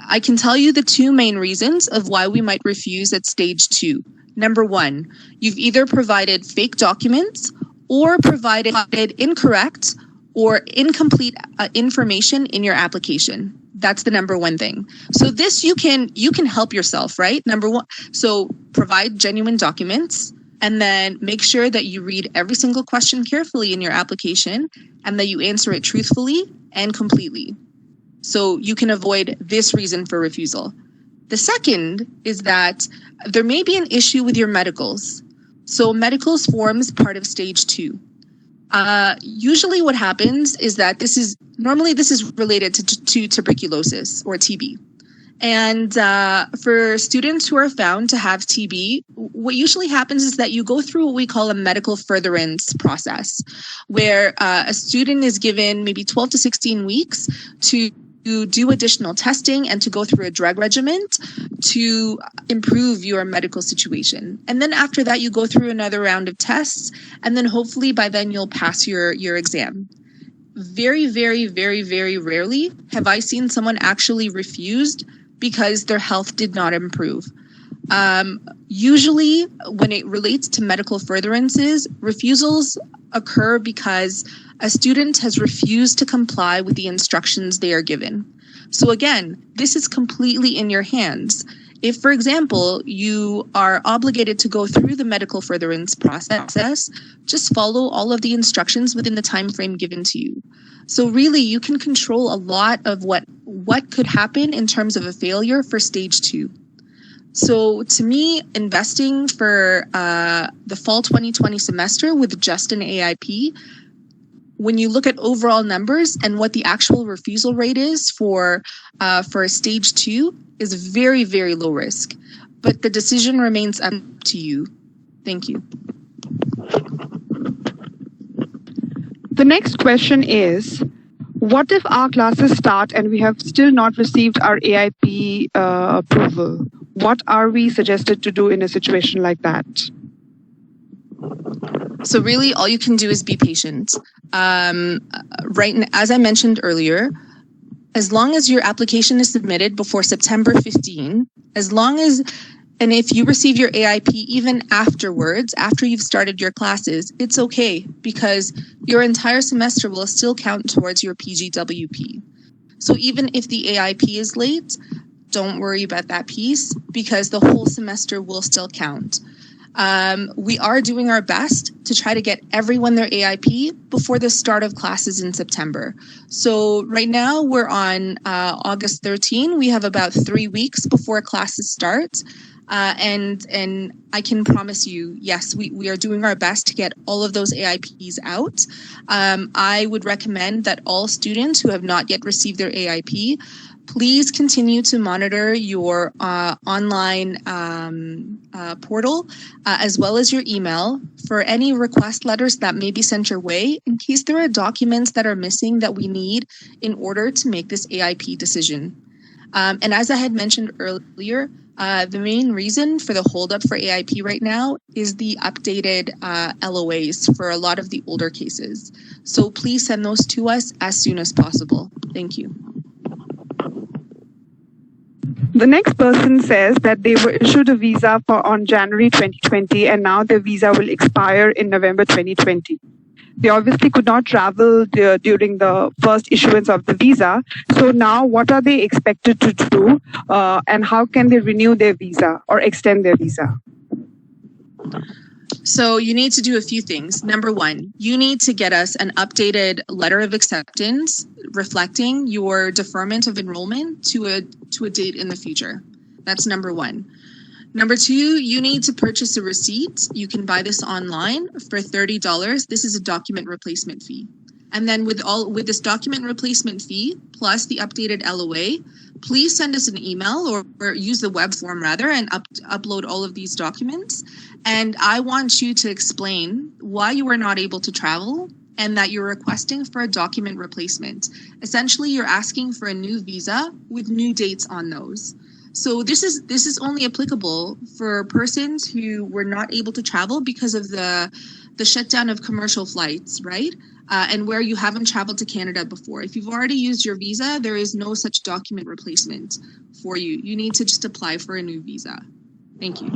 I can tell you the two main reasons of why we might refuse at stage 2. Number 1, you've either provided fake documents or provided incorrect or incomplete information in your application. That's the number 1 thing. So this you can help yourself, right? Number 1, so provide genuine documents, and then make sure that you read every single question carefully in your application and that you answer it truthfully and completely. So you can avoid this reason for refusal. The second is that there may be an issue with your medicals. So medicals forms part of stage 2. Usually what happens is that this is related to tuberculosis or TB. And for students who are found to have TB, what usually happens is that you go through what we call a medical furtherance process, where a student is given maybe 12 to 16 weeks to do additional testing and to go through a drug regimen to improve your medical situation. And then after that, you go through another round of tests, and then hopefully by then you'll pass your exam. Very, very, very, very rarely have I seen someone actually refused because their health did not improve. Usually when it relates to medical furtherances, refusals occur because a student has refused to comply with the instructions they are given. So again, this is completely in your hands. If, for example, you are obligated to go through the medical furtherance process, just follow all of the instructions within the time frame given to you. So really, you can control a lot of what could happen in terms of a failure for stage 2. So to me, investing for the fall 2020 semester with just an AIP, when you look at overall numbers and what the actual refusal rate is for stage 2, is very, very low risk. But the decision remains up to you. Thank you. The next question is, what if our classes start and we have still not received our AIP approval? What are we suggested to do in a situation like that? So really, all you can do is be patient. Right, as I mentioned earlier, as long as your application is submitted before September 15, and if you receive your AIP even afterwards, after you've started your classes, it's okay because your entire semester will still count towards your PGWP. So even if the AIP is late, don't worry about that piece because the whole semester will still count. We are doing our best to try to get everyone their AIP before the start of classes in September. So right now we're on August 13. We have about 3 weeks before classes start. And I can promise you, yes, we are doing our best to get all of those AIPs out. I would recommend that all students who have not yet received their AIP Please continue to monitor your online portal as well as your email for any request letters that may be sent your way in case there are documents that are missing that we need in order to make this AIP decision. And as I had mentioned earlier, the main reason for the holdup for AIP right now is the updated LOAs for a lot of the older cases. So please send those to us as soon as possible. Thank you. The next person says that they were issued a visa on January 2020 and now their visa will expire in November 2020. They obviously could not travel during the first issuance of the visa. So now what are they expected to do and how can they renew their visa or extend their visa? So you need to do a few things. Number one, you need to get us an updated letter of acceptance reflecting your deferment of enrollment to a date in the future. That's number one. Number two, you need to purchase a receipt. You can buy this online for $30. This is a document replacement fee. And then with this document replacement fee plus the updated LOA, please send us an email or use the web form rather and upload all of these documents. And I want you to explain why you were not able to travel and that you're requesting for a document replacement. Essentially, you're asking for a new visa with new dates on those. So this is only applicable for persons who were not able to travel because of the shutdown of commercial flights, right? And where you haven't traveled to Canada before. If you've already used your visa, there is no such document replacement for you. You need to just apply for a new visa. Thank you.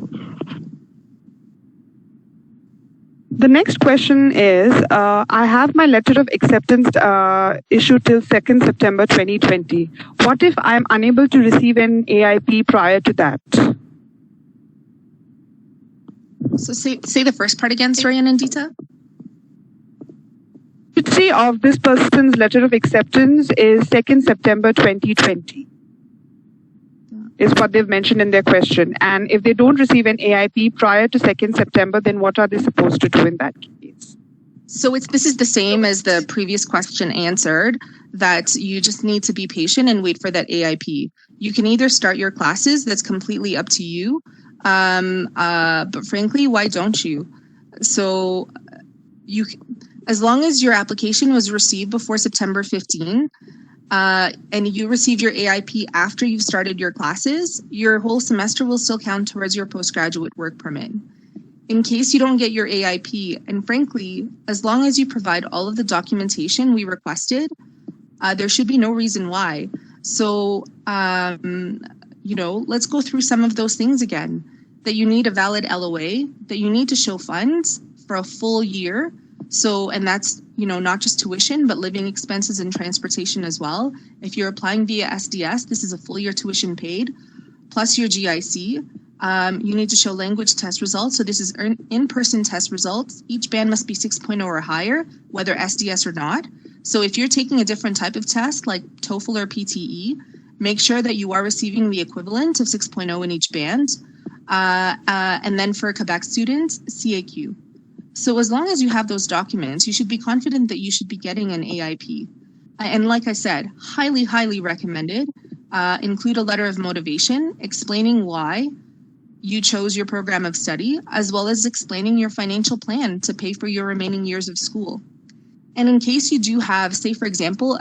The next question is, I have my letter of acceptance issued till 2nd September 2020. What if I'm unable to receive an AIP prior to that? So say the first part again, sorry, Anandita. The validity of this person's letter of acceptance is 2nd September 2020. Is what they've mentioned in their question. And if they don't receive an AIP prior to 2nd September, then what are they supposed to do in that case? So this is the same as the previous question answered, that you just need to be patient and wait for that AIP. You can either start your classes, that's completely up to you. But frankly, why don't you? So as long as your application was received before September 15, and you receive your AIP after you've started your classes, your whole semester will still count towards your postgraduate work permit. In case you don't get your AIP, and frankly, as long as you provide all of the documentation we requested, there should be no reason why. So, let's go through some of those things again. That you need a valid LOA, that you need to show funds for a full year. So, and that's, not just tuition, but living expenses and transportation as well. If you're applying via SDS, this is a full year tuition paid, plus your GIC. You need to show language test results. So this is in-person test results. Each band must be 6.0 or higher, whether SDS or not. So if you're taking a different type of test, like TOEFL or PTE, make sure that you are receiving the equivalent of 6.0 in each band. And then for Quebec students, CAQ. So as long as you have those documents, you should be confident that you should be getting an AIP. And like I said, highly, highly recommended. Include a letter of motivation explaining why you chose your program of study, as well as explaining your financial plan to pay for your remaining years of school. And in case you do have, say, for example,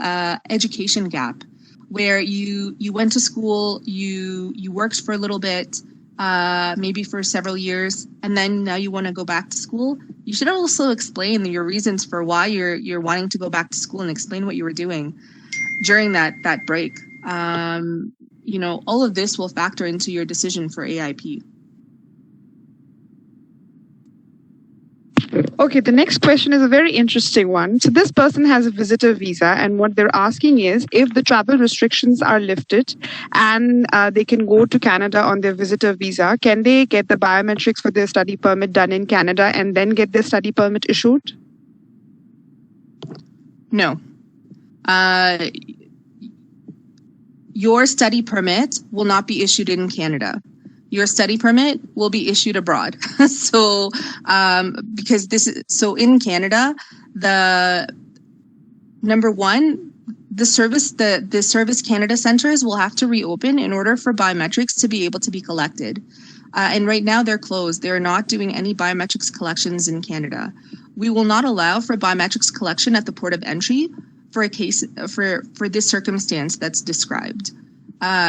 education gap, where you went to school, you worked for a little bit, maybe for several years, and then now you want to go back to school, you should also explain your reasons for why you're wanting to go back to school and explain what you were doing during that break. All of this will factor into your decision for AIP. Okay, the next question is a very interesting one. So this person has a visitor visa, and what they're asking is if the travel restrictions are lifted and they can go to Canada on their visitor visa, can they get the biometrics for their study permit done in Canada and then get their study permit issued? No. Your study permit will not be issued in Canada. Your study permit will be issued abroad. So, because in Canada, the number one, the Service Canada centers will have to reopen in order for biometrics to be able to be collected. And right now they're closed. They're not doing any biometrics collections in Canada. We will not allow for biometrics collection at the port of entry for a case for this circumstance that's described.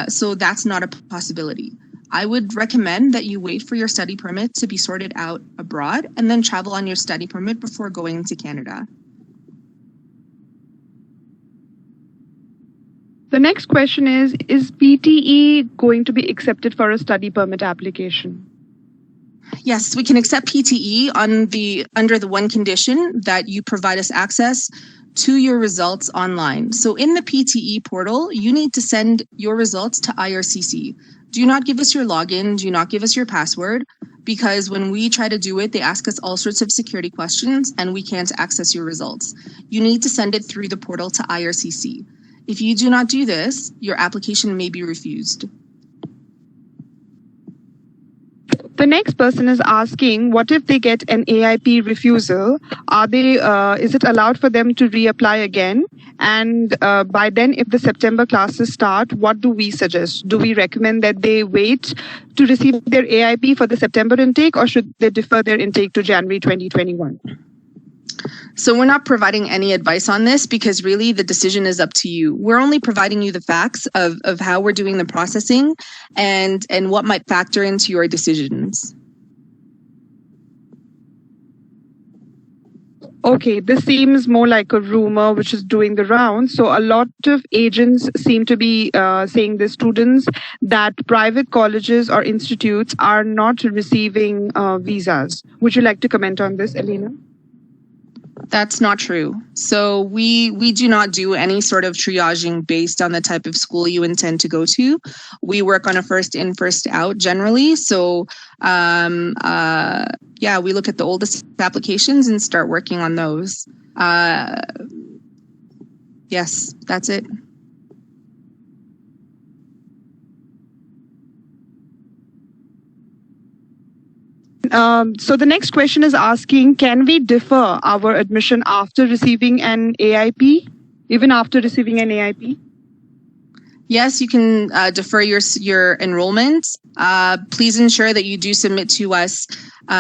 So that's not a possibility. I would recommend that you wait for your study permit to be sorted out abroad and then travel on your study permit before going to Canada. The next question is PTE going to be accepted for a study permit application? Yes, we can accept PTE under the one condition that you provide us access to your results online. So in the PTE portal, you need to send your results to IRCC. Do not give us your login, do not give us your password, because when we try to do it, they ask us all sorts of security questions and we can't access your results. You need to send it through the portal to IRCC. If you do not do this, your application may be refused. The next person is asking, what if they get an AIP refusal? Is it allowed for them to reapply again? And by then, if the September classes start, what do we suggest? Do we recommend that they wait to receive their AIP for the September intake, or should they defer their intake to January 2021? So we're not providing any advice on this because really the decision is up to you. We're only providing you the facts of how we're doing the processing and what might factor into your decisions. Okay, this seems more like a rumor which is doing the rounds. So a lot of agents seem to be saying the students that private colleges or institutes are not receiving visas. Would you like to comment on this, Elena? That's not true. So we do not do any sort of triaging based on the type of school you intend to go to. We work on a first in, first out generally. So yeah, we look at the oldest applications and start working on those. Yes, that's it. So the next question is asking, can we defer our admission after receiving an AIP, even after receiving an AIP? Yes, you can defer your enrollment. Please ensure that you do submit to us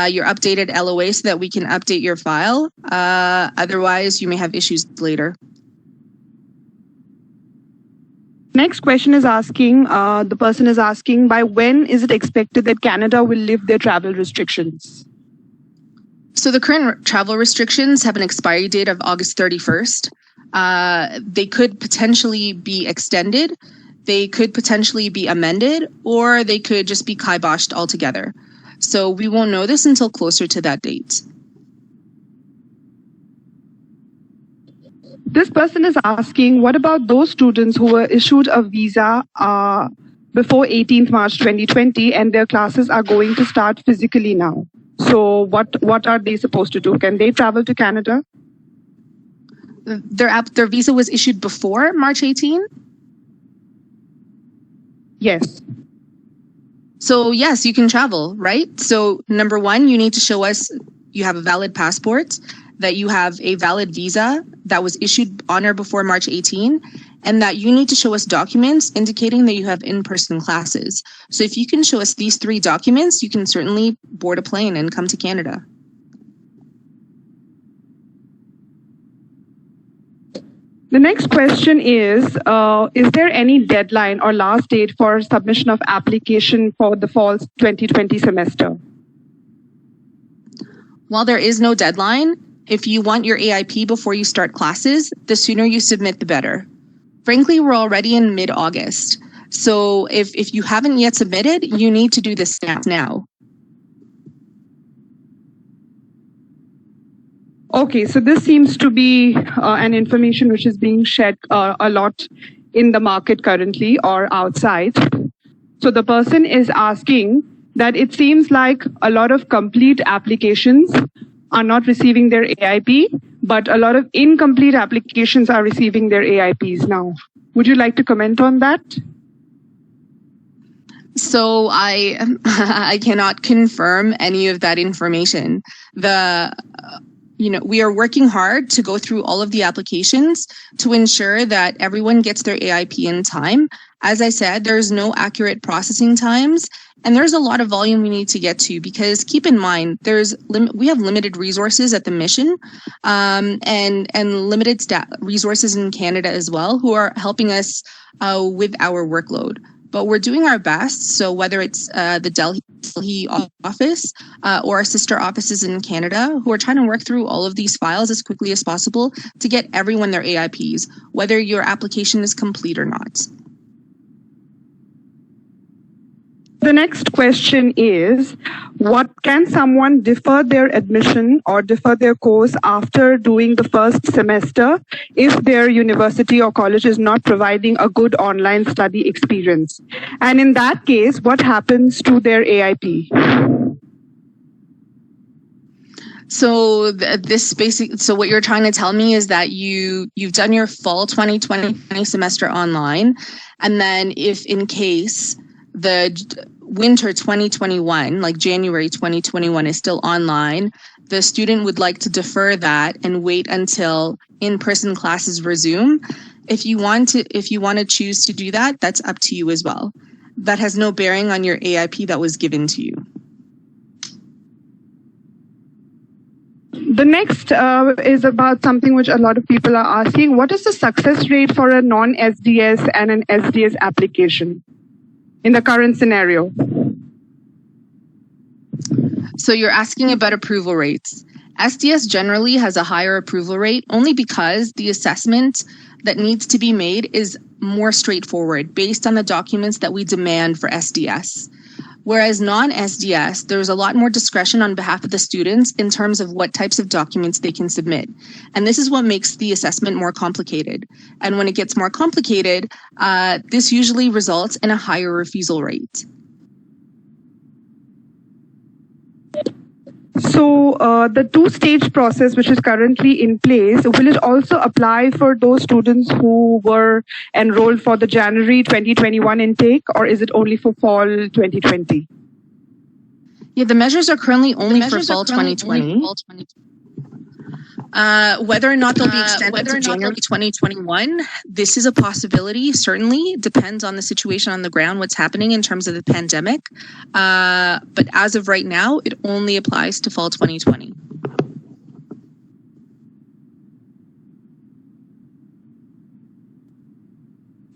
your updated LOA so that we can update your file. Otherwise, you may have issues later. Next question is asking, the person is asking, by when is it expected that Canada will lift their travel restrictions? So the current travel restrictions have an expiry date of August 31st. They could potentially be extended, they could potentially be amended, or they could just be kiboshed altogether. So we won't know this until closer to that date. This person is asking, what about those students who were issued a visa before 18th March 2020 and their classes are going to start physically now? So what are they supposed to do? Can they travel to Canada? Their visa was issued before March 18? Yes. So yes, you can travel, right? So number one, you need to show us you have a valid passport, that you have a valid visa that was issued on or before March 18, and that you need to show us documents indicating that you have in-person classes. So if you can show us these three documents, you can certainly board a plane and come to Canada. The next question is there any deadline or last date for submission of application for the fall 2020 semester? While there is no deadline, if you want your AIP before you start classes, the sooner you submit, the better. Frankly, we're already in mid-August. So if you haven't yet submitted, you need to do this now. Okay, so this seems to be an information which is being shared a lot in the market currently or outside. So the person is asking that it seems like a lot of complete applications are not receiving their AIP, but a lot of incomplete applications are receiving their AIPs now. Would you like to comment on that? So I cannot confirm any of that information. we are working hard to go through all of the applications to ensure that everyone gets their AIP in time. As I said, there's no accurate processing times, and there's a lot of volume we need to get to, because keep in mind, we have limited resources at the mission, and limited resources in Canada as well, who are helping us with our workload. But we're doing our best. So whether it's the Delhi office or our sister offices in Canada, who are trying to work through all of these files as quickly as possible to get everyone their AIPs, whether your application is complete or not. The next question is, can someone defer their admission or defer their course after doing the first semester if their university or college is not providing a good online study experience? And in that case, what happens to their AIP? So so what you're trying to tell me is that you've done your fall 2020 semester online, and then if in case the winter 2021, like January 2021, is still online, the student would like to defer that and wait until in-person classes resume. If you want to choose to do that, that's up to you as well. That has no bearing on your AIP that was given to you. The next is about something which a lot of people are asking. What is the success rate for a non-SDS and an SDS application in the current scenario? So you're asking about approval rates. SDS generally has a higher approval rate only because the assessment that needs to be made is more straightforward based on the documents that we demand for SDS. Whereas non-SDS, there's a lot more discretion on behalf of the students in terms of what types of documents they can submit. And this is what makes the assessment more complicated. And when it gets more complicated, this usually results in a higher refusal rate. So the two-stage process which is currently in place, will it also apply for those students who were enrolled for the January 2021 intake, or is it only for fall 2020? Yeah, the measures are currently only for fall 2020. Whether or not they'll be extended to January 2021, this is a possibility. Certainly depends on the situation on the ground, what's happening in terms of the pandemic. But as of right now, it only applies to fall 2020.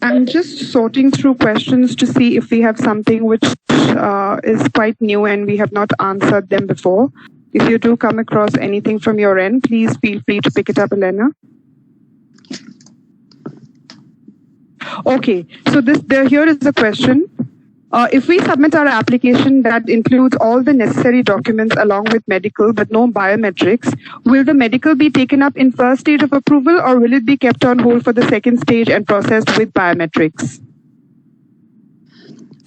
I'm just sorting through questions to see if we have something which is quite new and we have not answered them before. If you do come across anything from your end, please feel free to pick it up, Elena. Okay, so here is the question. If we submit our application that includes all the necessary documents along with medical but no biometrics, will the medical be taken up in first stage of approval, or will it be kept on hold for the second stage and processed with biometrics?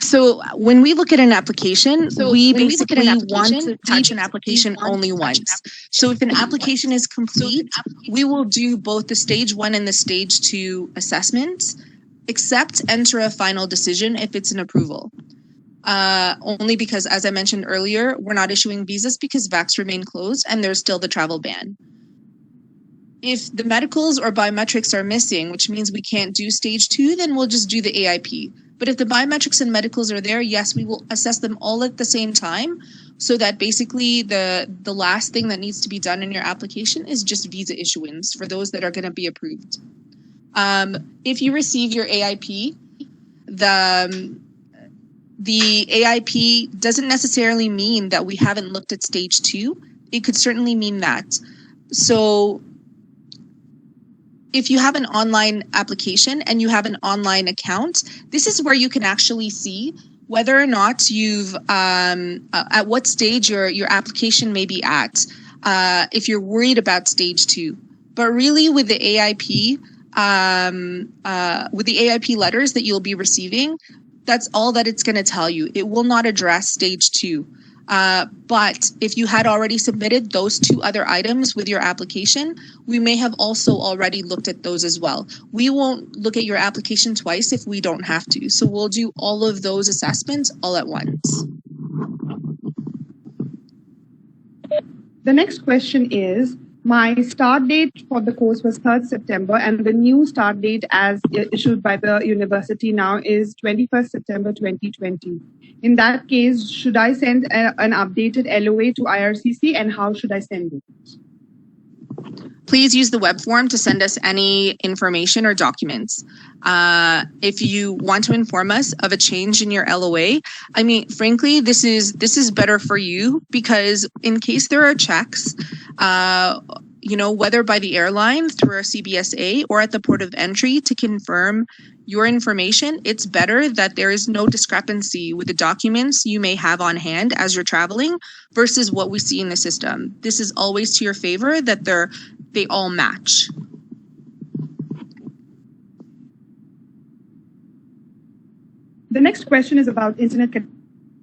So when we look at an application, we basically want to touch an application only once. So if an application is complete, we will do both the stage 1 and the stage 2 assessments, except enter a final decision if it's an approval. Only because, as I mentioned earlier, we're not issuing visas because VACs remain closed and there's still the travel ban. If the medicals or biometrics are missing, which means we can't do stage 2, then we'll just do the AIP. But if the biometrics and medicals are there, yes, we will assess them all at the same time, so that basically the last thing that needs to be done in your application is just visa issuance for those that are going to be approved. If you receive your AIP, the AIP doesn't necessarily mean that we haven't looked at stage 2. It could certainly mean that. So if you have an online application and you have an online account, this is where you can actually see whether or not you've, at what stage your application may be at, if you're worried about stage 2. But really with the AIP, letters that you'll be receiving, that's all that it's going to tell you. It will not address stage 2. But if you had already submitted those 2 other items with your application, we may have also already looked at those as well. We won't look at your application twice if we don't have to. So we'll do all of those assessments all at once. The next question is, My start date for the course was 3rd September, and the new start date as issued by the university now is 21st September 2020. In that case, should I send an updated LOA to IRCC, and how should I send it? Please use the web form to send us any information or documents. If you want to inform us of a change in your LOA, I mean, frankly, this is better for you, because in case there are checks, whether by the airline through our CBSA or at the port of entry to confirm your information, it's better that there is no discrepancy with the documents you may have on hand as you're traveling versus what we see in the system. This is always to your favor that they all match. The next question is about internet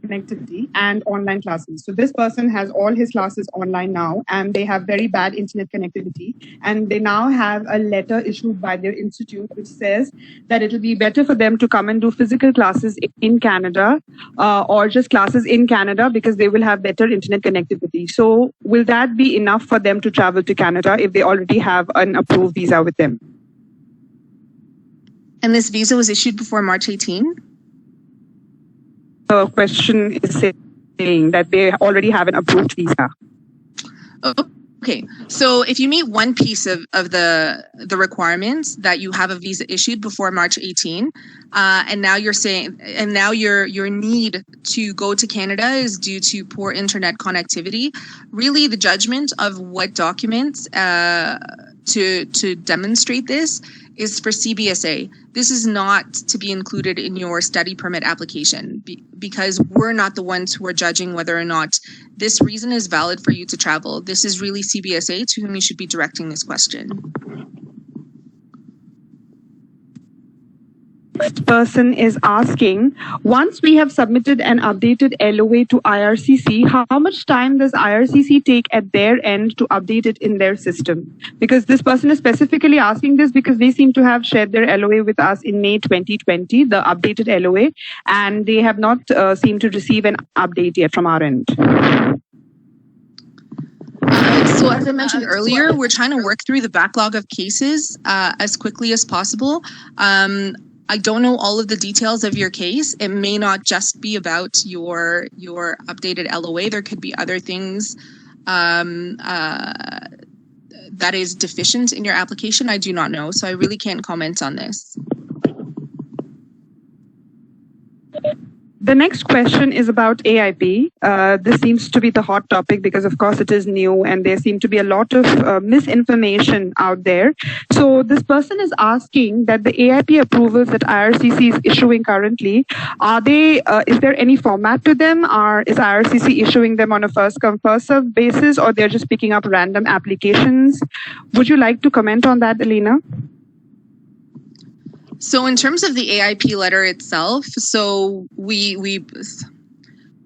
connectivity and online classes. So this person has all his classes online now, and they have very bad internet connectivity. And they now have a letter issued by their institute which says that it will be better for them to come and do physical classes in Canada or just classes in Canada because they will have better internet connectivity. So will that be enough for them to travel to Canada if they already have an approved visa with them? And this visa was issued before March 18? The question is saying that they already have an approved visa. Okay, so if you meet one piece of the requirements, that you have a visa issued before March 18, and now you're saying, and now your need to go to Canada is due to poor internet connectivity, really the judgment of what documents to demonstrate this is for CBSA. This is not to be included in your study permit application because we're not the ones who are judging whether or not this reason is valid for you to travel. This is really CBSA to whom you should be directing this question. This person is asking, once we have submitted an updated LOA to IRCC, how much time does IRCC take at their end to update it in their system? Because this person is specifically asking this because they seem to have shared their LOA with us in May 2020, the updated LOA, and they have not seemed to receive an update yet from our end. So as I mentioned earlier, we're trying to work through the backlog of cases as quickly as possible. I don't know all of the details of your case. It may not just be about your updated LOA. There could be other things that is deficient in your application. I do not know, so I really can't comment on this. The next question is about AIP. This seems to be the hot topic because, of course, it is new and there seem to be a lot of misinformation out there. So this person is asking that the AIP approvals that IRCC is issuing currently, are they? Is there any format to them? Or is IRCC issuing them on a first-come, first-served basis, or they're just picking up random applications? Would you like to comment on that, Elena? So in terms of the AIP letter itself, so we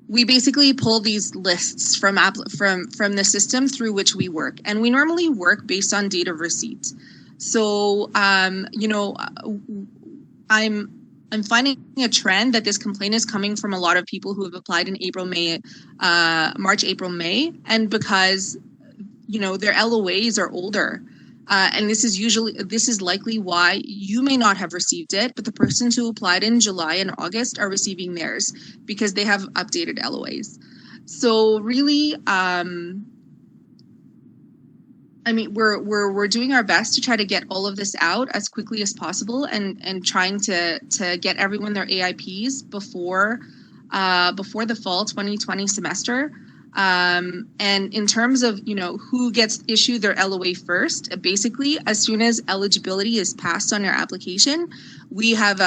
basically pull these lists from the system through which we work, and we normally work based on date of receipt. So I'm finding a trend that this complaint is coming from a lot of people who have applied in March, April, May, and because their LOAs are older. And this is likely why you may not have received it, but the persons who applied in July and August are receiving theirs because they have updated LOAs. So really, we're doing our best to try to get all of this out as quickly as possible and trying to get everyone their AIPs before the fall 2020 semester. And in terms of, who gets issued their LOA first, basically, as soon as eligibility is passed on your application, we have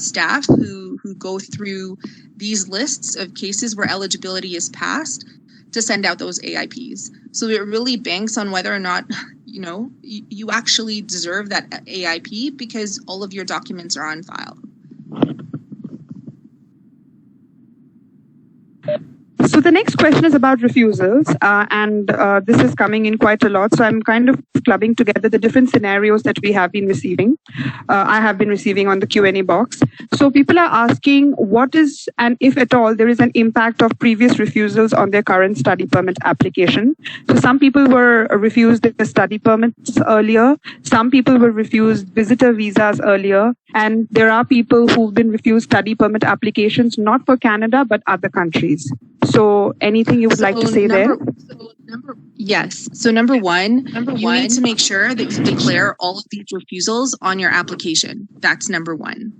staff who go through these lists of cases where eligibility is passed to send out those AIPs. So it really banks on whether or not, you actually deserve that AIP because all of your documents are on file. So So the next question is about refusals, and this is coming in quite a lot. So I'm kind of clubbing together the different scenarios that we have been receiving. I have been receiving on the Q&A box. So people are asking what is, and if at all, there is an impact of previous refusals on their current study permit application. So some people were refused their study permits earlier. Some people were refused visitor visas earlier. And there are people who've been refused study permit applications, not for Canada, but other countries. So anything you would like to say there? Yes. So number one, you need to make sure that you declare all of these refusals on your application. That's number one.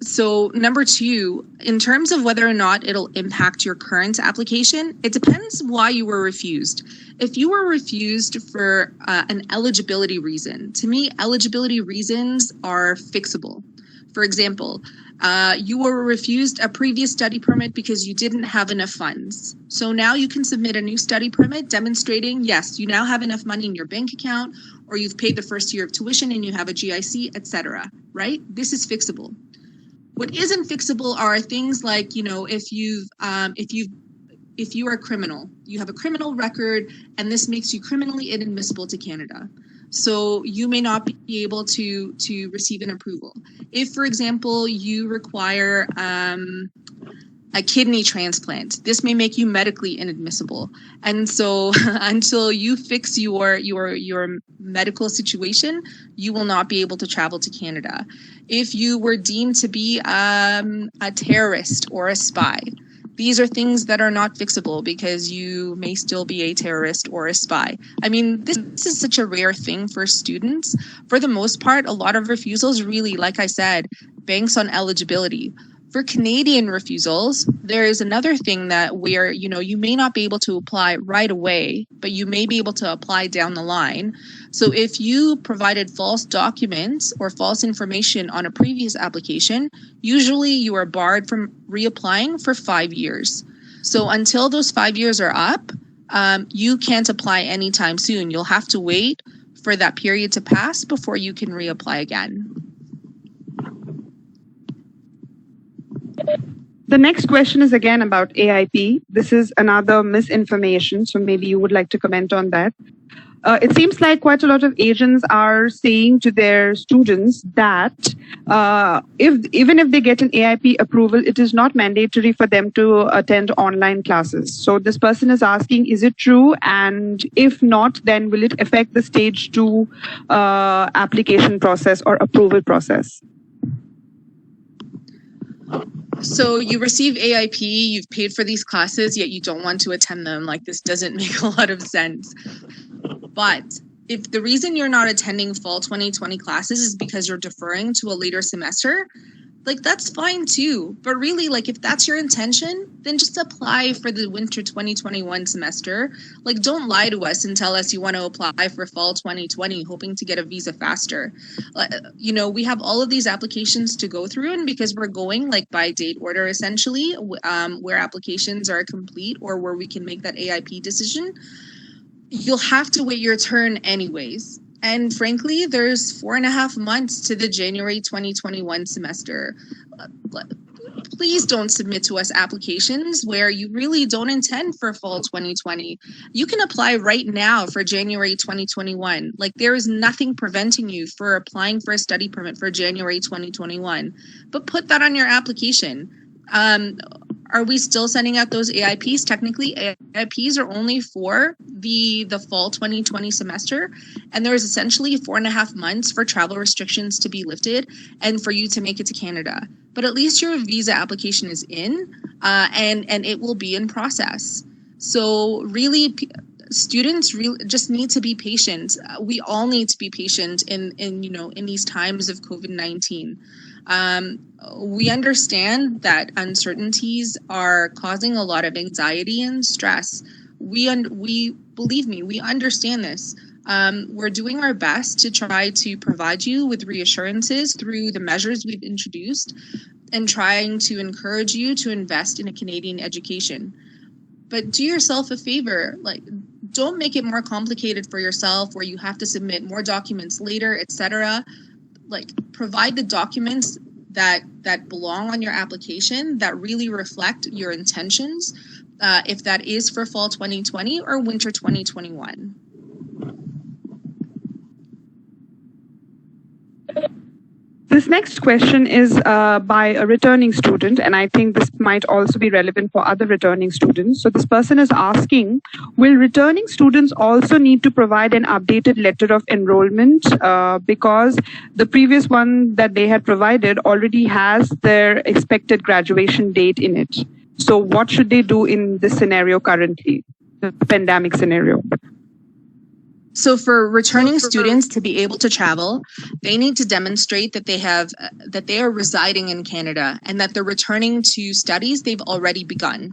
So number two, in terms of whether or not it'll impact your current application, it depends why you were refused. If you were refused for an eligibility reason, to me, eligibility reasons are fixable. For example, you were refused a previous study permit because you didn't have enough funds. So now you can submit a new study permit demonstrating, yes, you now have enough money in your bank account, or you've paid the first year of tuition and you have a GIC, etc. Right? This is fixable. What isn't fixable are things like, if you are a criminal, you have a criminal record, and this makes you criminally inadmissible to Canada. So you may not be able to receive an approval. If, for example, you require a kidney transplant, this may make you medically inadmissible. And so until you fix your medical situation, you will not be able to travel to Canada. If you were deemed to be a terrorist or a spy, these are things that are not fixable because you may still be a terrorist or a spy. I mean, this is such a rare thing for students. For the most part, a lot of refusals really, like I said, banks on eligibility. For Canadian refusals, there is another thing that where, you may not be able to apply right away, but you may be able to apply down the line. So if you provided false documents or false information on a previous application, usually you are barred from reapplying for 5 years. So until those 5 years are up, you can't apply anytime soon. You'll have to wait for that period to pass before you can reapply again. The next question is again about AIP. This is another misinformation, so maybe you would like to comment on that. It seems like quite a lot of agents are saying to their students that even if they get an AIP approval, it is not mandatory for them to attend online classes. So this person is asking, is it true? And if not, then will it affect the stage 2 application process or approval process? So you receive AIP, you've paid for these classes, yet you don't want to attend them. Like, this doesn't make a lot of sense. But if the reason you're not attending fall 2020 classes is because you're deferring to a later semester, like, that's fine too. But really, like, if that's your intention, then just apply for the winter 2021 semester. Like, don't lie to us and tell us you want to apply for fall 2020, hoping to get a visa faster. We have all of these applications to go through, and because we're going like by date order, essentially, where applications are complete or where we can make that AIP decision, you'll have to wait your turn anyways. And frankly, there's 4.5 months to the January 2021 semester. Please don't submit to us applications where you really don't intend for fall 2020. You can apply right now for January 2021. Like, there is nothing preventing you for applying for a study permit for January 2021. But put that on your application. Are we still sending out those AIPs? Technically, AIPs are only for the fall 2020 semester, and there's essentially 4.5 months for travel restrictions to be lifted and for you to make it to Canada. But at least your visa application is in, and it will be in process. So really, students really just need to be patient. We all need to be patient in these times of COVID-19. We understand that uncertainties are causing a lot of anxiety and stress. Believe me, we understand this. We're doing our best to try to provide you with reassurances through the measures we've introduced and trying to encourage you to invest in a Canadian education. But do yourself a favor, don't make it more complicated for yourself where you have to submit more documents later, etc. Provide the documents that belong on your application that really reflect your intentions. if that is for fall 2020 or winter 2021. This next question is by a returning student, and I think this might also be relevant for other returning students. So this person is asking, will returning students also need to provide an updated letter of enrollment because the previous one that they had provided already has their expected graduation date in it? So what should they do in this scenario currently, the pandemic scenario? So for returning students to be able to travel, they need to demonstrate that they are residing in Canada and that they're returning to studies they've already begun.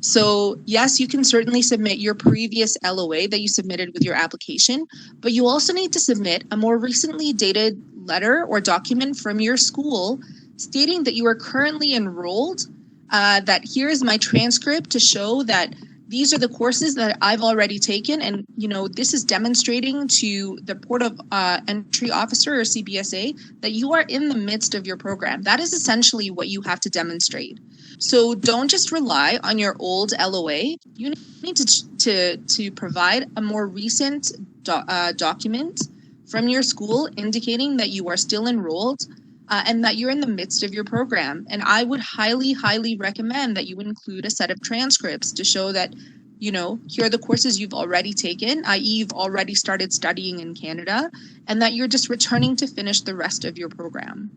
So yes, you can certainly submit your previous LOA that you submitted with your application, but you also need to submit a more recently dated letter or document from your school stating that you are currently enrolled, that here is my transcript to show that these are the courses that I've already taken, and this is demonstrating to the Port of Entry Officer or CBSA that you are in the midst of your program. That is essentially what you have to demonstrate. So don't just rely on your old LOA. You need to provide a more recent document from your school indicating that you are still enrolled and that you're in the midst of your program. And I would highly, highly recommend that you include a set of transcripts to show that, here are the courses you've already taken, i.e. you've already started studying in Canada, and that you're just returning to finish the rest of your program.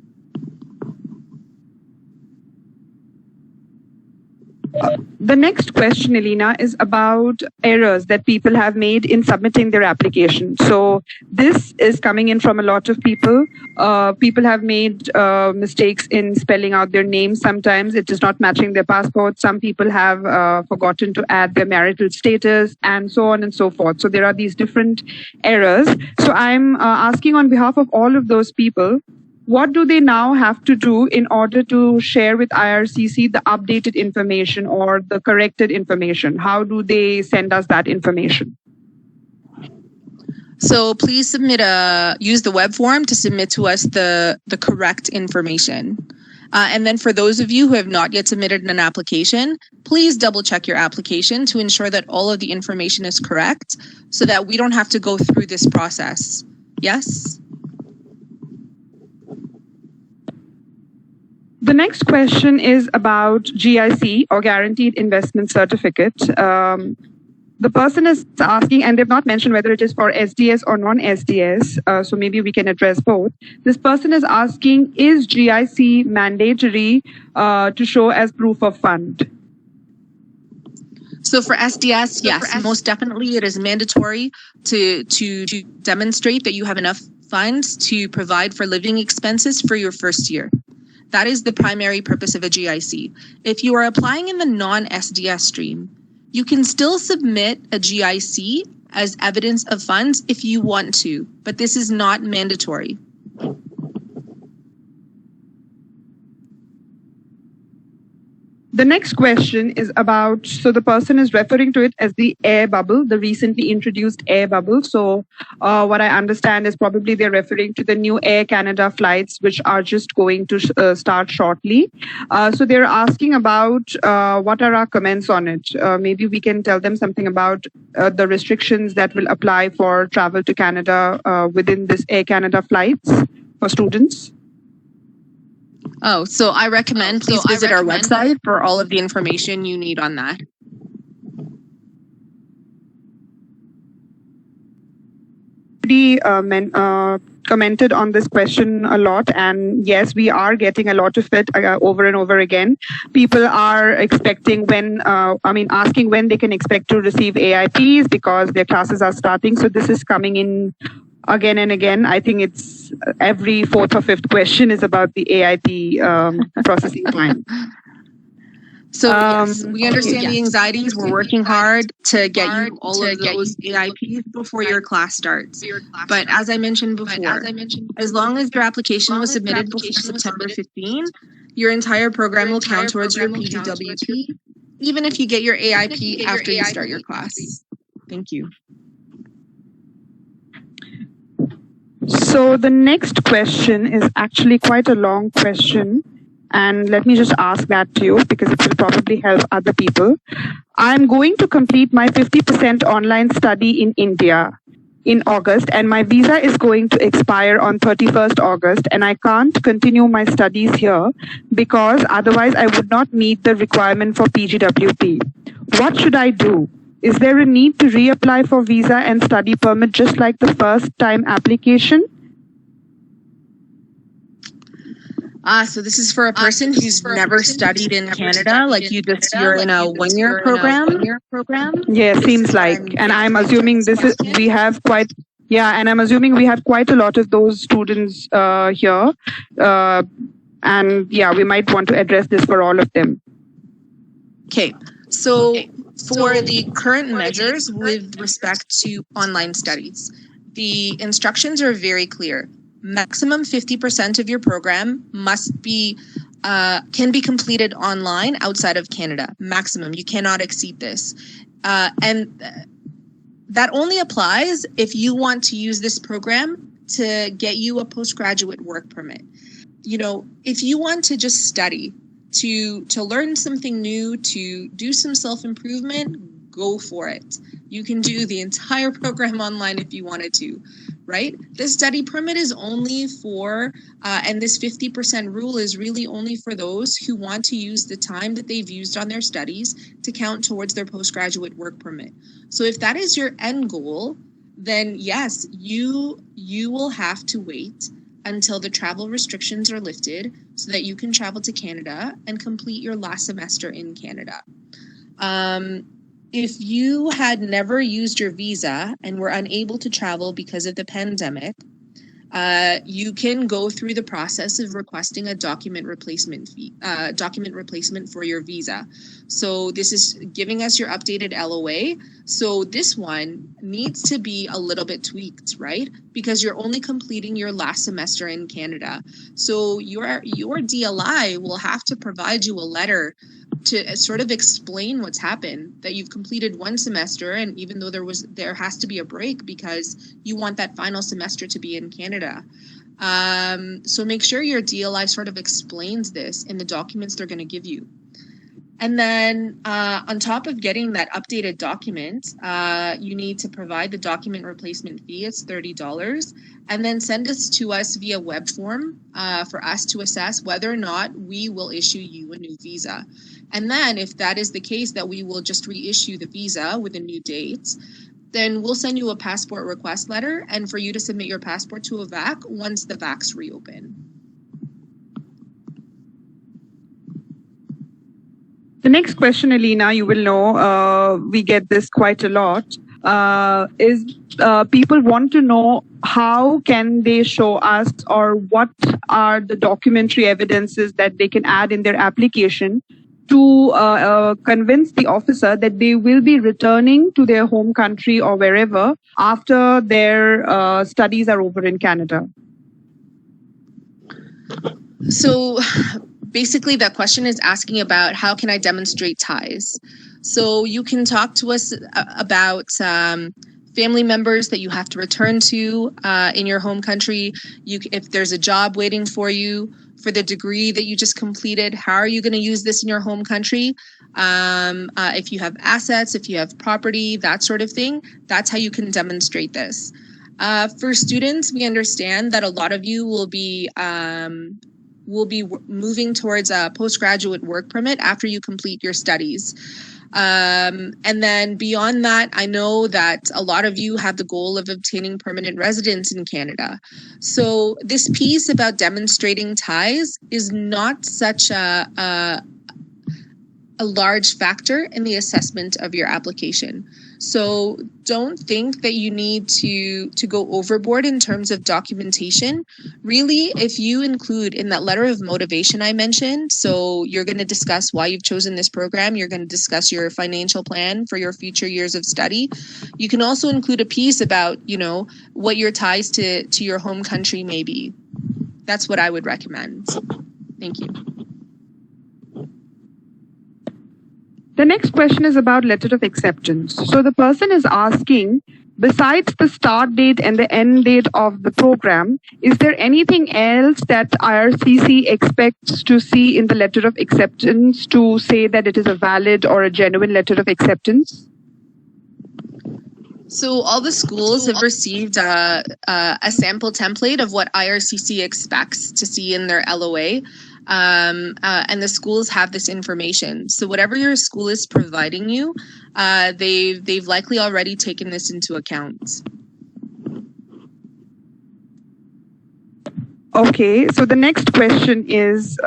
The next question, Elena, is about errors that people have made in submitting their application. So this is coming in from a lot of people. People have made mistakes in spelling out their names. Sometimes it is not matching their passport. Some people have forgotten to add their marital status and so on and so forth. So there are these different errors. So I'm asking on behalf of all of those people, what do they now have to do in order to share with IRCC the updated information or the corrected information? How do they send us that information? So please use the web form to submit to us the correct information. And then for those of you who have not yet submitted an application, please double check your application to ensure that all of the information is correct so that we don't have to go through this process. Yes? The next question is about GIC or Guaranteed Investment Certificate. The person is asking, and they've not mentioned whether it is for SDS or non-SDS, so maybe we can address both. This person is asking, is GIC mandatory to show as proof of fund? So for SDS, yes, most definitely it is mandatory to demonstrate that you have enough funds to provide for living expenses for your first year. That is the primary purpose of a GIC. If you are applying in the non-SDS stream, you can still submit a GIC as evidence of funds if you want to, but this is not mandatory. The next question is about, so the person is referring to it as the air bubble, the recently introduced air bubble. So what I understand is probably they're referring to the new Air Canada flights, which are just going to start shortly. So they're asking about what are our comments on it. Maybe we can tell them something about the restrictions that will apply for travel to Canada within this Air Canada flights for students. Oh, so I recommend please visit our website for all of the information you need on that. Commented on this question a lot, and yes, we are getting a lot of it over and over again. People are expecting asking when they can expect to receive AIPs because their classes are starting. So this is coming in again and again. I think it's every fourth or fifth question is about the AIP processing time. So yes, we understand the anxieties. We're working hard to get you all of those AIPs before your class starts. But as I mentioned before, as long as your application was submitted before September 15, your entire program will count towards your PGWP, even if you get your AIP after you start your class. Thank you. So the next question is actually quite a long question, and let me just ask that to you because it will probably help other people. I'm going to complete my 50% online study in India in August, and my visa is going to expire on 31st August, and I can't continue my studies here because otherwise I would not meet the requirement for PGWP. What should I do? Is there a need to reapply for visa and study permit just like the first time application? So this is for a person who's never studied in Canada, like you're in a one-year program? Yeah, seems like. And I'm assuming we have quite a lot of those students here. And yeah, we might want to address this for all of them. Okay, so for the current measures with respect to online studies, the instructions are very clear. Maximum 50% of your program can be completed online outside of Canada. Maximum, you cannot exceed this. And that only applies if you want to use this program to get you a postgraduate work permit. You know, if you want to just study, to learn something new, to do some self-improvement, go for it. You can do the entire program online if you wanted to, right? This study permit is only for, and this 50% rule is really only for those who want to use the time that they've used on their studies to count towards their postgraduate work permit. So if that is your end goal, then yes, you will have to wait until the travel restrictions are lifted so that you can travel to Canada and complete your last semester in Canada. If you had never used your visa and were unable to travel because of the pandemic, you can go through the process of requesting a document replacement for your visa. So this is giving us your updated LOA. So this one needs to be a little bit tweaked, right? Because you're only completing your last semester in Canada. So your DLI will have to provide you a letter to sort of explain what's happened, that you've completed one semester, and even though there has to be a break because you want that final semester to be in Canada. So make sure your DLI sort of explains this in the documents they're going to give you. And then on top of getting that updated document, you need to provide the document replacement fee. It's $30. And then send us to us via web form for us to assess whether or not we will issue you a new visa. And then if that is the case, that we will just reissue the visa with a new date, then we'll send you a passport request letter and for you to submit your passport to a VAC once the VACs reopen. The next question, Alina, you will know, we get this quite a lot, is people want to know how can they show us or what are the documentary evidences that they can add in their application to convince the officer that they will be returning to their home country or wherever after their studies are over in Canada. So basically that question is asking about how can I demonstrate ties? So you can talk to us about family members that you have to return to in your home country. If there's a job waiting for you, for the degree that you just completed, how are you going to use this in your home country? If you have assets, if you have property, that sort of thing, that's how you can demonstrate this. For students, we understand that a lot of you will be moving towards a postgraduate work permit after you complete your studies. And then beyond that, I know that a lot of you have the goal of obtaining permanent residence in Canada. So this piece about demonstrating ties is not such a large factor in the assessment of your application. So don't think that you need to go overboard in terms of documentation. Really, if you include in that letter of motivation I mentioned, so you're going to discuss why you've chosen this program, you're going to discuss your financial plan for your future years of study. You can also include a piece about, you know, what your ties to your home country may be. That's what I would recommend. Thank you. The next question is about letter of acceptance. So the person is asking Besides the start date and the end date of the program, is there anything else that IRCC expects to see in the letter of acceptance to say that it is a valid or a genuine letter of acceptance? So all the schools have received a sample template of what IRCC expects to see in their LOA. And the schools have this information. So whatever your school is providing you, they've likely already taken this into account. Okay, so the next question is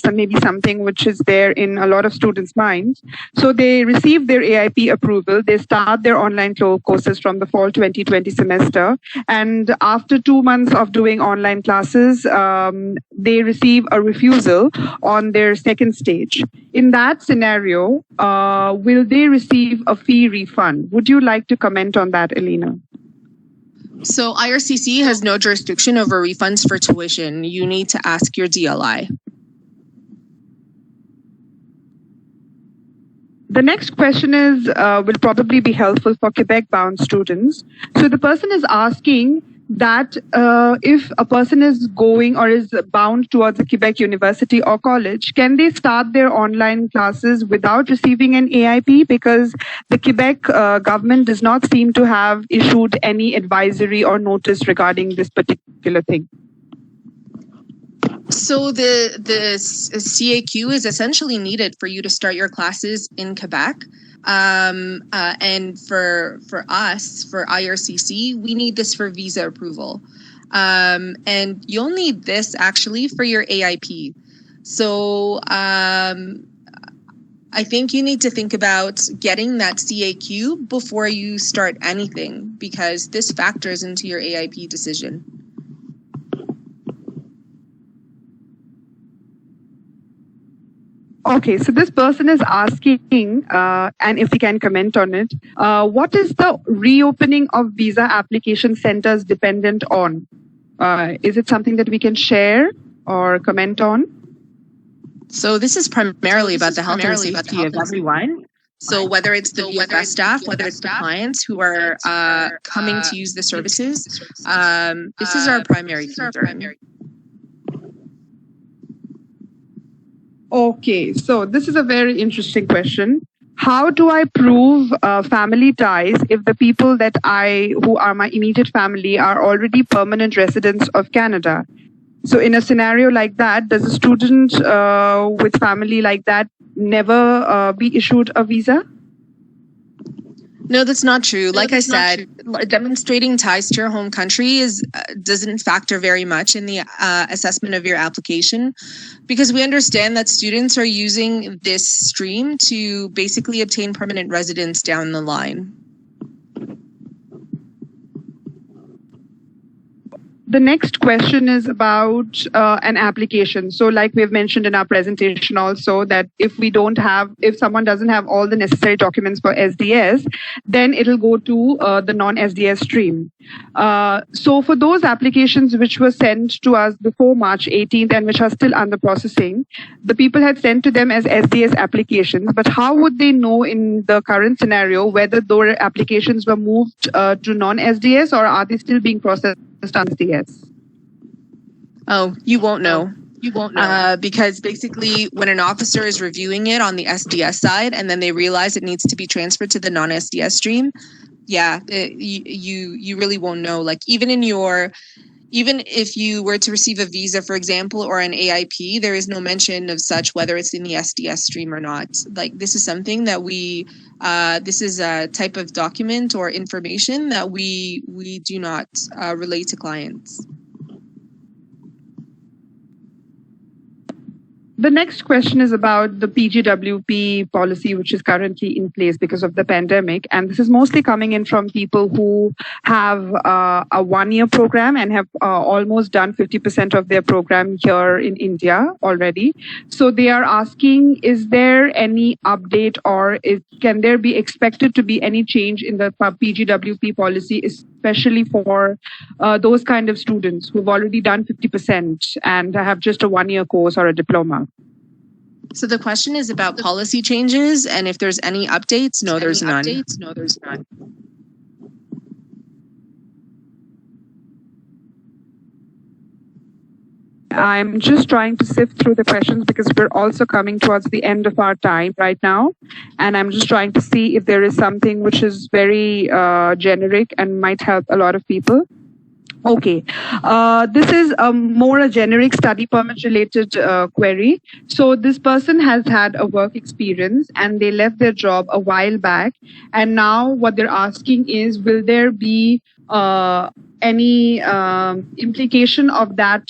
maybe something which is there in a lot of students' minds. So they receive their AIP approval, they start their online courses from the fall 2020 semester, and after 2 months of doing online classes, they receive a refusal on their second stage. In that scenario, will they receive a fee refund? Would you like to comment on that, Elena? So IRCC has no jurisdiction over refunds for tuition. You need to ask your DLI. The next question is will probably be helpful for Quebec-bound students. So the person is asking that if a person is going or is bound towards a Quebec university or college, can they start their online classes without receiving an AIP? Because the Quebec government does not seem to have issued any advisory or notice regarding this particular thing. So the CAQ is essentially needed for you to start your classes in Quebec. And for us, for IRCC, we need this for visa approval. And you'll need this actually for your AIP. So I think you need to think about getting that CAQ before you start anything, because this factors into your AIP decision. Okay, so this person is asking, and if we can comment on it, what is the reopening of visa application centers dependent on? Is it something that we can share or comment on? So this is primarily about the health and safety of everyone. So whether it's the VFS staff, whether it's the clients who are coming to use the services, this is our primary concern. Okay, so this is a very interesting question. How do I prove family ties if the people that who are my immediate family are already permanent residents of Canada? So in a scenario like that, does a student with family like that never be issued a visa? No, that's not true. Like I said, demonstrating ties to your home country doesn't factor very much in the assessment of your application, because we understand that students are using this stream to basically obtain permanent residence down the line. The next question is about an application. So like we've mentioned in our presentation also, that if someone doesn't have all the necessary documents for SDS, then it'll go to the non-SDS stream. So for those applications which were sent to us before March 18th and which are still under processing, the people had sent to them as SDS applications, but how would they know in the current scenario whether those applications were moved to non-SDS, or are they still being processed on SDS? Oh, you won't know. Because basically when an officer is reviewing it on the SDS side and then they realize it needs to be transferred to the non-SDS stream, you really won't know. Like even if you were to receive a visa, for example, or an AIP, there is no mention of such whether it's in the SDS stream or not. Like this is something that this is a type of document or information that we do not relate to clients. The next question is about the PGWP policy, which is currently in place because of the pandemic. And this is mostly coming in from people who have a one-year program and have almost done 50% of their program here in India already. So they are asking, is there any update, or can there be expected to be any change in the PGWP policy, especially for those kind of students who've already done 50% and have just a one-year course or a diploma? So the question is about policy changes, and if there's any updates. No, there's none. I'm just trying to sift through the questions because we're also coming towards the end of our time right now. And I'm just trying to see if there is something which is very generic and might help a lot of people. Okay, this is more a generic study permit related query. So this person has had a work experience and they left their job a while back. And now what they're asking is, will there be any implication of that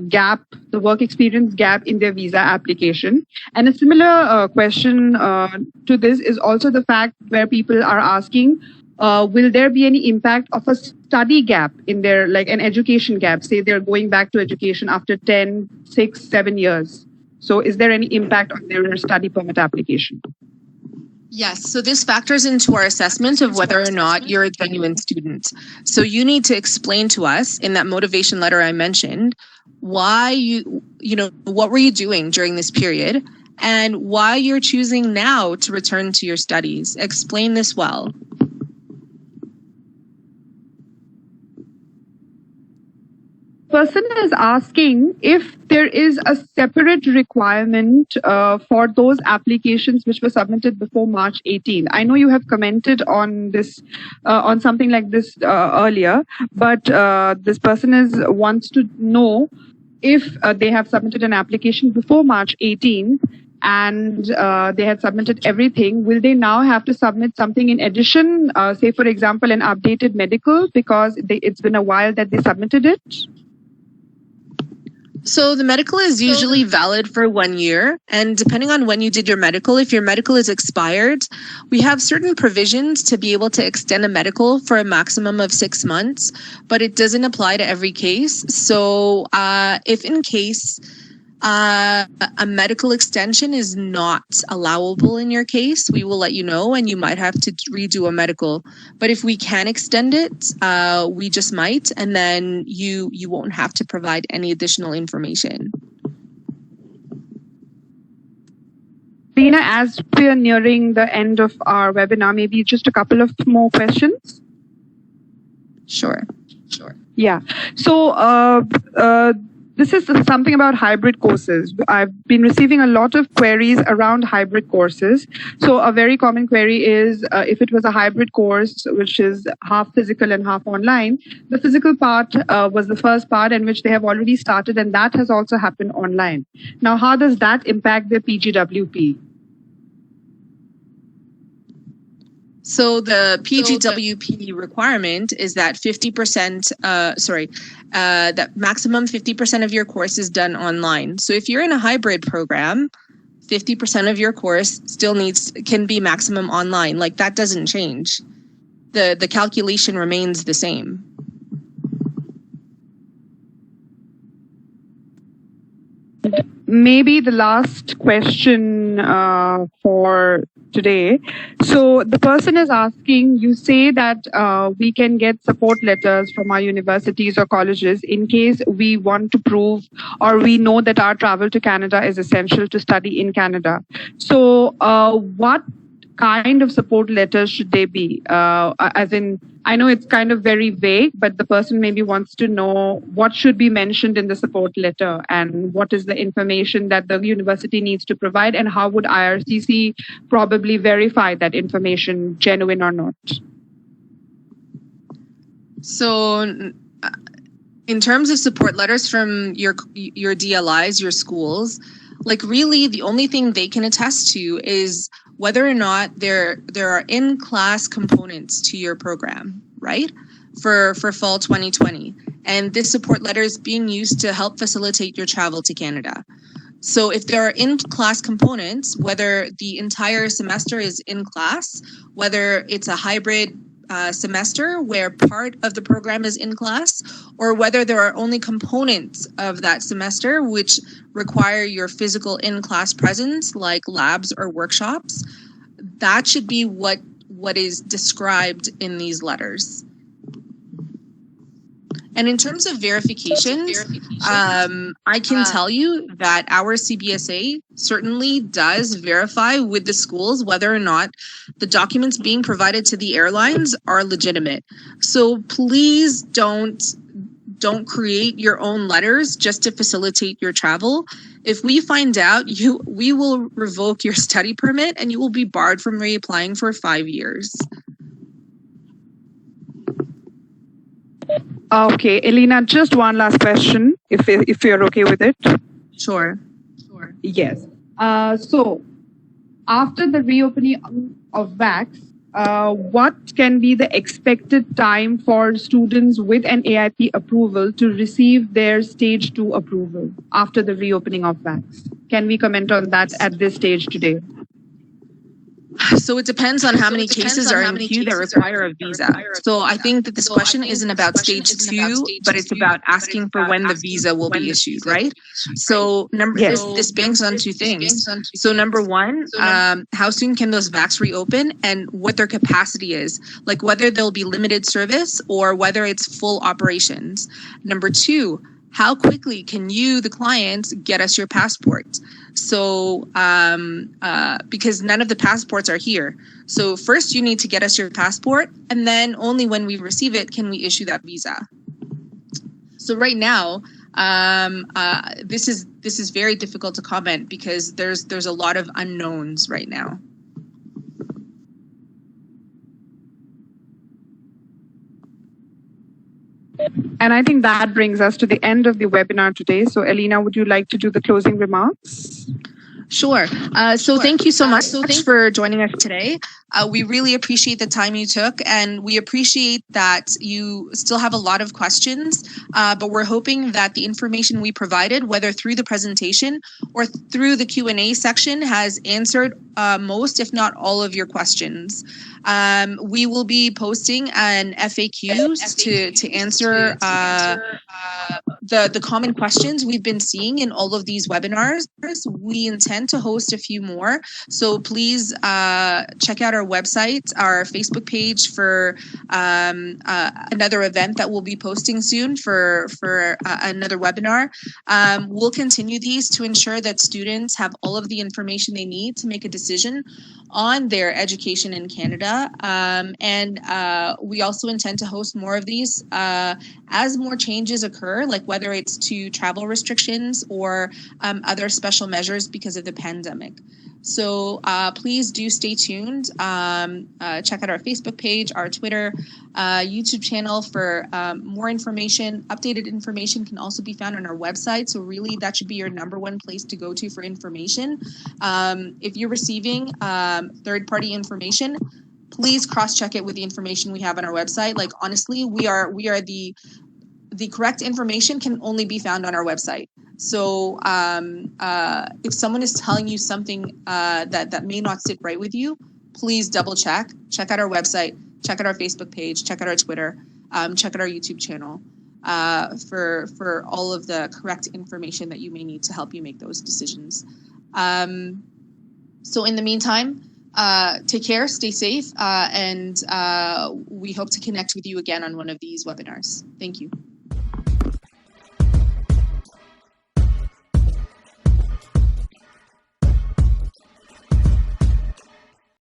gap, the work experience gap in their visa application? And a similar question to this is also the fact where people are asking, will there be any impact of a study gap in their, like an education gap? Say they're going back to education after 10, 6, 7 years. So is there any impact on their study permit application? Yes, so this factors into our assessment of whether or not you're a genuine student. So you need to explain to us in that motivation letter I mentioned, why what were you doing during this period and why you're choosing now to return to your studies. Explain this well. Person is asking if there is a separate requirement for those applications which were submitted before March 18. I know you have commented on this, on something like this earlier, but this person wants to know if they have submitted an application before March 18 and they had submitted everything, will they now have to submit something in addition, say for example an updated medical because it's been a while that they submitted it? So the medical is usually valid for 1 year, and depending on when you did your medical, if your medical is expired, we have certain provisions to be able to extend a medical for a maximum of 6 months, but it doesn't apply to every case. So if in case a medical extension is not allowable in your case, we will let you know and you might have to redo a medical. But if we can extend it, we just might, and then you won't have to provide any additional information. Lena, as we're nearing the end of our webinar, maybe just a couple of more questions? Sure. Yeah. So this is something about hybrid courses. I've been receiving a lot of queries around hybrid courses. So a very common query is if it was a hybrid course, which is half physical and half online, the physical part was the first part in which they have already started, and that has also happened online. Now, how does that impact their PGWP? So the PGWP requirement is that 50%, that maximum 50% of your course is done online. So if you're in a hybrid program, 50% of your course still can be maximum online. Like that doesn't change. The calculation remains the same. Maybe the last question for today. So the person is asking, you say that we can get support letters from our universities or colleges in case we want to prove or we know that our travel to Canada is essential to study in Canada. So what kind of support letters should they be? As in, I know it's kind of very vague, but the person maybe wants to know what should be mentioned in the support letter and what is the information that the university needs to provide, and how would IRCC probably verify that information, genuine or not? So in terms of support letters from your DLIs, your schools, like really the only thing they can attest to is whether or not there are in-class components to your program, right? For fall 2020. And this support letter is being used to help facilitate your travel to Canada. So if there are in-class components, whether the entire semester is in class, whether it's a hybrid semester where part of the program is in class, or whether there are only components of that semester which require your physical in-class presence, like labs or workshops, that should be what is described in these letters. And in terms of verifications, I can tell you that our CBSA certainly does verify with the schools whether or not the documents being provided to the airlines are legitimate. So please don't don't create your own letters just to facilitate your travel. If we find out, we will revoke your study permit and you will be barred from reapplying for 5 years. Okay, Elena, just one last question, if you're okay with it. Sure. Yes. So, after the reopening of VAX, what can be the expected time for students with an AIP approval to receive their stage 2 approval after the reopening of VAX? Can we comment on that at this stage today? So it depends on how many cases are in queue that require a visa. So I think that this question isn't about stage 2, but it's about asking for when the visa will be issued, right? So this banks on two things. So number one, how soon can those VACs reopen and what their capacity is, like whether there'll be limited service or whether it's full operations. Number two, how quickly can you, the client, get us your passport? So, because none of the passports are here. So first you need to get us your passport, and then only when we receive it can we issue that visa. So right now, this is very difficult to comment because there's a lot of unknowns right now. And I think that brings us to the end of the webinar today. So Elena, would you like to do the closing remarks? Sure. So thank you so much for joining us today. We really appreciate the time you took, and we appreciate that you still have a lot of questions, but we're hoping that the information we provided, whether through the presentation or through the Q&A section, has answered most, if not all, of your questions. We will be posting an FAQs to answer the common questions we've been seeing in all of these webinars. We intend to host a few more, so please check out our website, our Facebook page for another event that we'll be posting soon for another webinar. We'll continue these to ensure that students have all of the information they need to make a decision on their education in Canada. And we also intend to host more of these as more changes occur, like whether it's to travel restrictions or other special measures because of the pandemic. So please do stay tuned. Check out our Facebook page, our Twitter, YouTube channel for more information. Updated information can also be found on our website. So really, that should be your #1 place to go to for information. If you're receiving third-party information, please cross-check it with the information we have on our website. Like honestly, we are the correct information can only be found on our website. So if someone is telling you something that may not sit right with you, please double check. Check out our website, check out our Facebook page, check out our Twitter, check out our YouTube channel for all of the correct information that you may need to help you make those decisions. So in the meantime, take care, stay safe, and we hope to connect with you again on one of these webinars. Thank you.